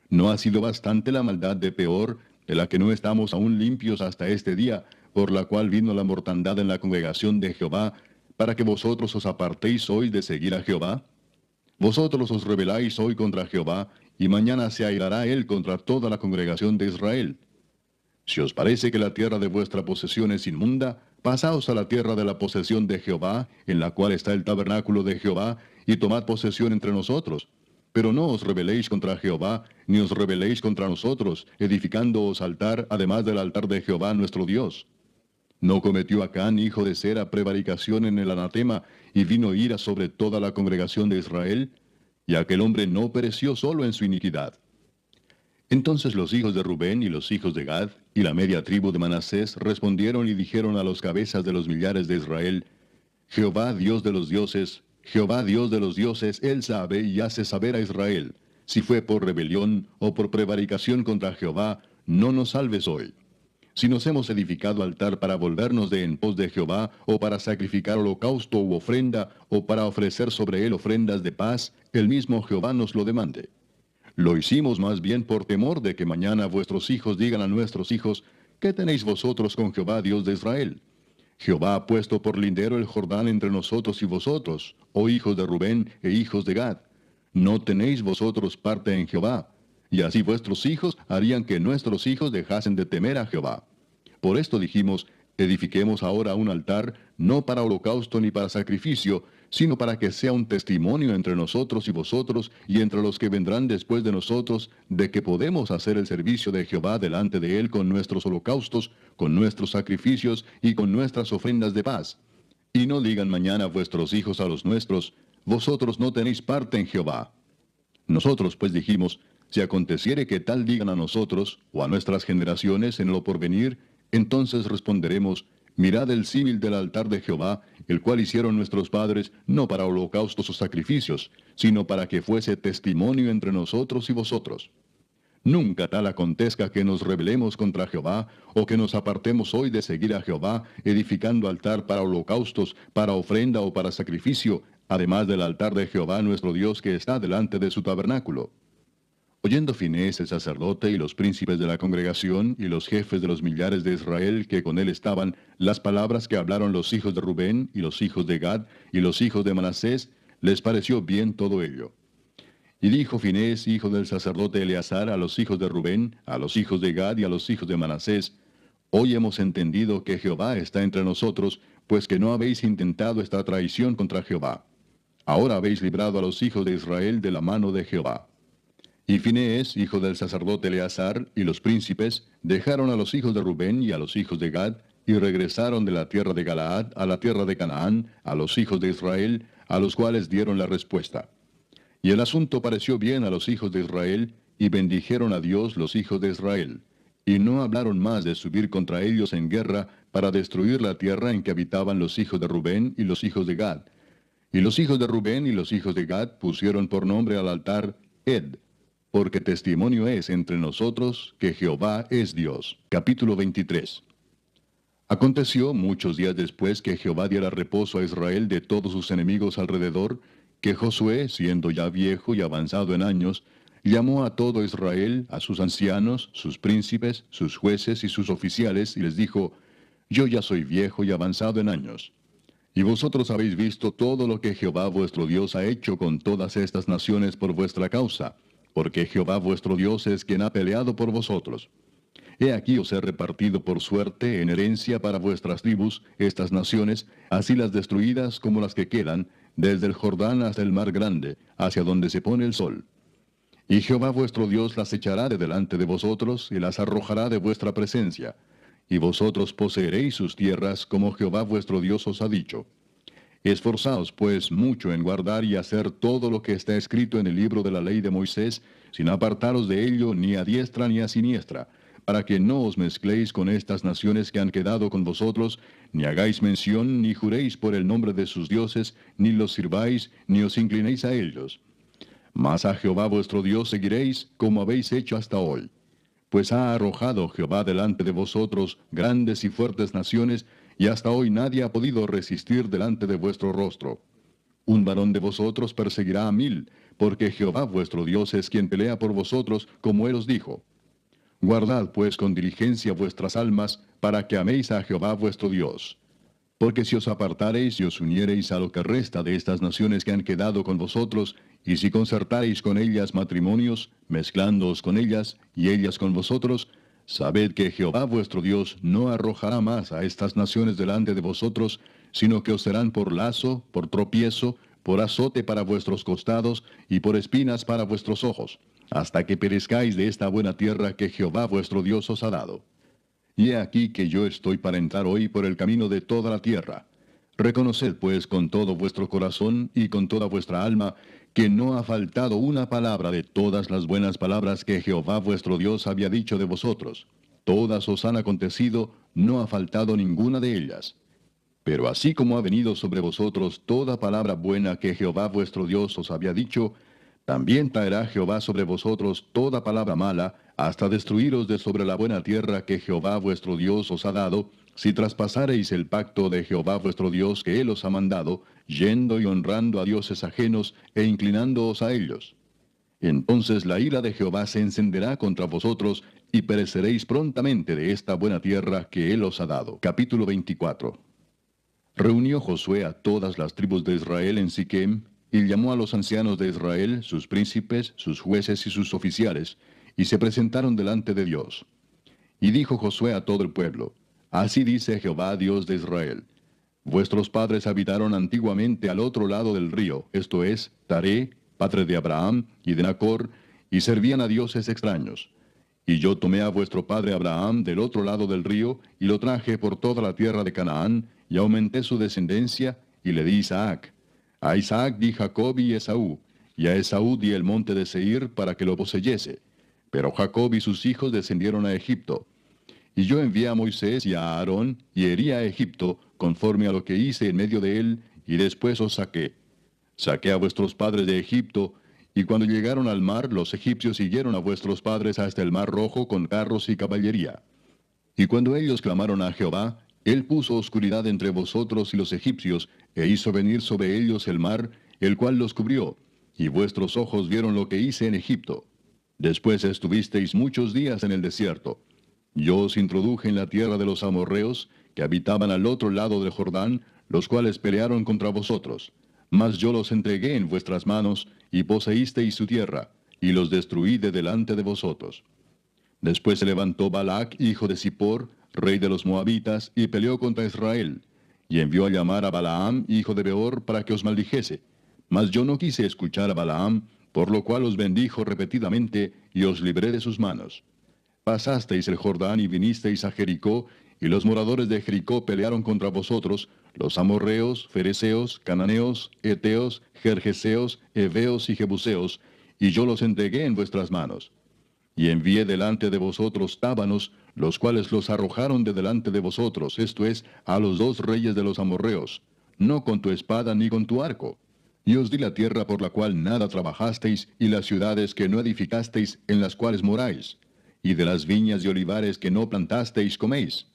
¿No ha sido bastante la maldad de Peor, de la que no estamos aún limpios hasta este día, por la cual vino la mortandad en la congregación de Jehová, para que vosotros os apartéis hoy de seguir a Jehová? Vosotros os rebeláis hoy contra Jehová, y mañana se airará él contra toda la congregación de Israel. Si os parece que la tierra de vuestra posesión es inmunda, pasaos a la tierra de la posesión de Jehová, en la cual está el tabernáculo de Jehová, y tomad posesión entre nosotros. Pero no os rebeléis contra Jehová, ni os rebeléis contra nosotros, edificándoos altar, además del altar de Jehová nuestro Dios. ¿No cometió Acán, hijo de Sera, prevaricación en el anatema, y vino ira sobre toda la congregación de Israel? Y aquel hombre no pereció solo en su iniquidad. Entonces los hijos de Rubén y los hijos de Gad y la media tribu de Manasés respondieron y dijeron a los cabezas de los millares de Israel: Jehová Dios de los dioses, Jehová Dios de los dioses, él sabe y hace saber a Israel, si fue por rebelión o por prevaricación contra Jehová, no nos salves hoy. Si nos hemos edificado altar para volvernos de en pos de Jehová, o para sacrificar holocausto u ofrenda, o para ofrecer sobre él ofrendas de paz, el mismo Jehová nos lo demande. Lo hicimos más bien por temor de que mañana vuestros hijos digan a nuestros hijos: ¿Qué tenéis vosotros con Jehová Dios de Israel? Jehová ha puesto por lindero el Jordán entre nosotros y vosotros, oh hijos de Rubén e hijos de Gad. No tenéis vosotros parte en Jehová, y así vuestros hijos harían que nuestros hijos dejasen de temer a Jehová. Por esto dijimos: Edifiquemos ahora un altar, no para holocausto ni para sacrificio, sino para que sea un testimonio entre nosotros y vosotros, y entre los que vendrán después de nosotros, de que podemos hacer el servicio de Jehová delante de él con nuestros holocaustos, con nuestros sacrificios y con nuestras ofrendas de paz. Y no digan mañana vuestros hijos a los nuestros, vosotros no tenéis parte en Jehová. Nosotros pues dijimos, si aconteciere que tal digan a nosotros, o a nuestras generaciones en lo porvenir, entonces responderemos, mirad el símil del altar de Jehová, el cual hicieron nuestros padres, no para holocaustos o sacrificios, sino para que fuese testimonio entre nosotros y vosotros. Nunca tal acontezca que nos rebelemos contra Jehová, o que nos apartemos hoy de seguir a Jehová, edificando altar para holocaustos, para ofrenda o para sacrificio, además del altar de Jehová nuestro Dios que está delante de su tabernáculo. Oyendo Finés el sacerdote y los príncipes de la congregación y los jefes de los millares de Israel que con él estaban, las palabras que hablaron los hijos de Rubén y los hijos de Gad y los hijos de Manasés, les pareció bien todo ello. Y dijo Finés, hijo del sacerdote Eleazar, a los hijos de Rubén, a los hijos de Gad y a los hijos de Manasés, hoy hemos entendido que Jehová está entre nosotros, pues que no habéis intentado esta traición contra Jehová. Ahora habéis librado a los hijos de Israel de la mano de Jehová. Y Finés, hijo del sacerdote Eleazar, y los príncipes, dejaron a los hijos de Rubén y a los hijos de Gad, y regresaron de la tierra de Galaad a la tierra de Canaán, a los hijos de Israel, a los cuales dieron la respuesta. Y el asunto pareció bien a los hijos de Israel, y bendijeron a Dios los hijos de Israel. Y no hablaron más de subir contra ellos en guerra para destruir la tierra en que habitaban los hijos de Rubén y los hijos de Gad. Y los hijos de Rubén y los hijos de Gad pusieron por nombre al altar Ed, porque testimonio es entre nosotros que Jehová es Dios. Capítulo 23. Aconteció muchos días después que Jehová diera reposo a Israel de todos sus enemigos alrededor, que Josué, siendo ya viejo y avanzado en años, llamó a todo Israel, a sus ancianos, sus príncipes, sus jueces y sus oficiales, y les dijo, yo ya soy viejo y avanzado en años. Y vosotros habéis visto todo lo que Jehová vuestro Dios ha hecho con todas estas naciones por vuestra causa, porque Jehová vuestro Dios es quien ha peleado por vosotros. He aquí os he repartido por suerte en herencia para vuestras tribus estas naciones, así las destruidas como las que quedan, desde el Jordán hasta el mar grande, hacia donde se pone el sol. Y Jehová vuestro Dios las echará de delante de vosotros, y las arrojará de vuestra presencia. Y vosotros poseeréis sus tierras, como Jehová vuestro Dios os ha dicho. Esforzaos, pues, mucho en guardar y hacer todo lo que está escrito en el libro de la ley de Moisés, sin apartaros de ello ni a diestra ni a siniestra, para que no os mezcléis con estas naciones que han quedado con vosotros, ni hagáis mención, ni juréis por el nombre de sus dioses, ni los sirváis, ni os inclinéis a ellos. Mas a Jehová vuestro Dios seguiréis, como habéis hecho hasta hoy. Pues ha arrojado Jehová delante de vosotros grandes y fuertes naciones, y hasta hoy nadie ha podido resistir delante de vuestro rostro. Un varón de vosotros perseguirá a 1000, porque Jehová vuestro Dios es quien pelea por vosotros, como él os dijo. Guardad pues con diligencia vuestras almas, para que améis a Jehová vuestro Dios. Porque si os apartareis y os uniereis a lo que resta de estas naciones que han quedado con vosotros, y si concertareis con ellas matrimonios, mezclándoos con ellas, y ellas con vosotros, sabed que Jehová vuestro Dios no arrojará más a estas naciones delante de vosotros, sino que os serán por lazo, por tropiezo, por azote para vuestros costados, y por espinas para vuestros ojos, hasta que perezcáis de esta buena tierra que Jehová vuestro Dios os ha dado. Y he aquí que yo estoy para entrar hoy por el camino de toda la tierra. Reconoced pues con todo vuestro corazón y con toda vuestra alma, que no ha faltado una palabra de todas las buenas palabras que Jehová vuestro Dios había dicho de vosotros. Todas os han acontecido, no ha faltado ninguna de ellas. Pero así como ha venido sobre vosotros toda palabra buena que Jehová vuestro Dios os había dicho, también traerá Jehová sobre vosotros toda palabra mala, hasta destruiros de sobre la buena tierra que Jehová vuestro Dios os ha dado, si traspasareis el pacto de Jehová vuestro Dios que él os ha mandado, yendo y honrando a dioses ajenos e inclinándoos a ellos. Entonces la ira de Jehová se encenderá contra vosotros, y pereceréis prontamente de esta buena tierra que él os ha dado. Capítulo 24. Reunió Josué a todas las tribus de Israel en Siquem, y llamó a los ancianos de Israel, sus príncipes, sus jueces y sus oficiales, y se presentaron delante de Dios. Y dijo Josué a todo el pueblo, Así dice Jehová, Dios de Israel. Vuestros padres habitaron antiguamente al otro lado del río, esto es, Taré, padre de Abraham y de Nacor, y servían a dioses extraños. Y yo tomé a vuestro padre Abraham del otro lado del río, y lo traje por toda la tierra de Canaán, y aumenté su descendencia, y le di Isaac. A Isaac di Jacob y Esaú, y a Esaú di el monte de Seir para que lo poseyese. Pero Jacob y sus hijos descendieron a Egipto. Y yo envié a Moisés y a Aarón, y herí a Egipto, conforme a lo que hice en medio de él, y después os saqué. Saqué a vuestros padres de Egipto, y cuando llegaron al mar, los egipcios siguieron a vuestros padres hasta el mar rojo con carros y caballería. Y cuando ellos clamaron a Jehová, él puso oscuridad entre vosotros y los egipcios, e hizo venir sobre ellos el mar, el cual los cubrió, y vuestros ojos vieron lo que hice en Egipto. Después estuvisteis muchos días en el desierto. Yo os introduje en la tierra de los amorreos, que habitaban al otro lado del Jordán, los cuales pelearon contra vosotros. Mas yo los entregué en vuestras manos, y poseísteis su tierra, y los destruí de delante de vosotros. Después se levantó Balac, hijo de Zippor, rey de los Moabitas, y peleó contra Israel, y envió a llamar a Balaam, hijo de Beor, para que os maldijese. Mas yo no quise escuchar a Balaam, por lo cual os bendijo repetidamente, y os libré de sus manos. Pasasteis el Jordán y vinisteis a Jericó, y los moradores de Jericó pelearon contra vosotros, los amorreos, fereceos, cananeos, eteos, gergeseos, heveos y jebuseos, y yo los entregué en vuestras manos. Y envié delante de vosotros tábanos, los cuales los arrojaron de delante de vosotros, esto es, a los dos reyes de los amorreos, no con tu espada ni con tu arco. Y os di la tierra por la cual nada trabajasteis, y las ciudades que no edificasteis, en las cuales moráis. Y de las viñas y olivares que no plantasteis coméis.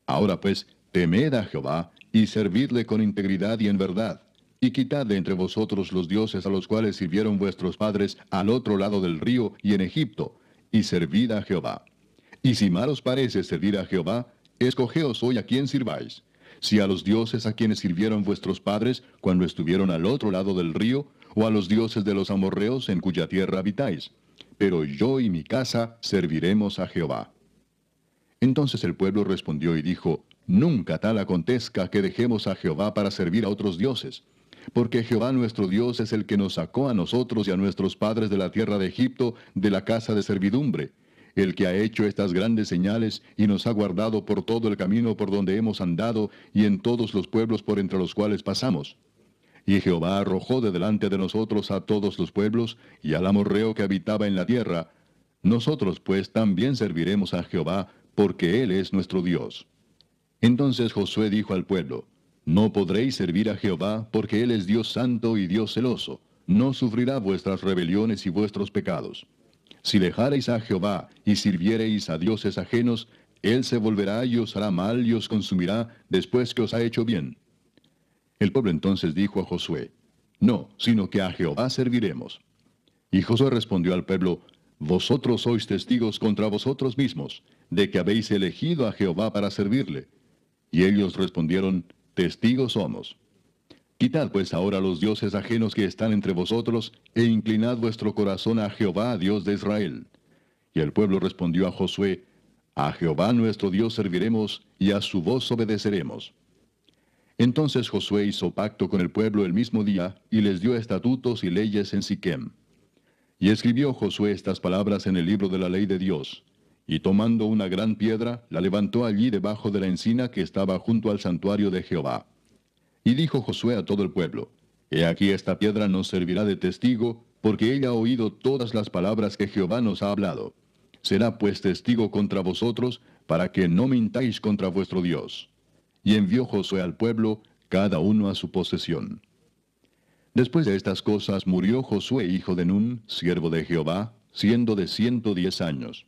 Ahora pues, temed a Jehová, y servidle con integridad y en verdad, y quitad de entre vosotros los dioses a los cuales sirvieron vuestros padres al otro lado del río y en Egipto, y servid a Jehová. Y si mal os parece servir a Jehová, escogeos hoy a quién sirváis, si a los dioses a quienes sirvieron vuestros padres cuando estuvieron al otro lado del río, o a los dioses de los amorreos en cuya tierra habitáis. Pero yo y mi casa serviremos a Jehová. Entonces el pueblo respondió y dijo, nunca tal acontezca que dejemos a Jehová para servir a otros dioses. Porque Jehová nuestro Dios es el que nos sacó a nosotros y a nuestros padres de la tierra de Egipto, de la casa de servidumbre, el que ha hecho estas grandes señales y nos ha guardado por todo el camino por donde hemos andado y en todos los pueblos por entre los cuales pasamos. Y Jehová arrojó de delante de nosotros a todos los pueblos y al amorreo que habitaba en la tierra. Nosotros pues también serviremos a Jehová, porque Él es nuestro Dios. Entonces Josué dijo al pueblo, no podréis servir a Jehová, porque Él es Dios santo y Dios celoso, no sufrirá vuestras rebeliones y vuestros pecados. Si dejareis a Jehová y sirviereis a dioses ajenos, Él se volverá y os hará mal y os consumirá después que os ha hecho bien. El pueblo entonces dijo a Josué, no, sino que a Jehová serviremos. Y Josué respondió al pueblo, vosotros sois testigos contra vosotros mismos, de que habéis elegido a Jehová para servirle. Y ellos respondieron, testigos somos. Quitad pues ahora los dioses ajenos que están entre vosotros, e inclinad vuestro corazón a Jehová, Dios de Israel. Y el pueblo respondió a Josué, a Jehová nuestro Dios serviremos, y a su voz obedeceremos. Entonces Josué hizo pacto con el pueblo el mismo día, y les dio estatutos y leyes en Siquem. Y escribió Josué estas palabras en el libro de la ley de Dios. Y tomando una gran piedra, la levantó allí debajo de la encina que estaba junto al santuario de Jehová. Y dijo Josué a todo el pueblo, he aquí esta piedra nos servirá de testigo, porque ella ha oído todas las palabras que Jehová nos ha hablado. Será pues testigo contra vosotros, para que no mintáis contra vuestro Dios. Y envió Josué al pueblo, cada uno a su posesión. Después de estas cosas murió Josué hijo de Nun, siervo de Jehová, siendo de 110 años.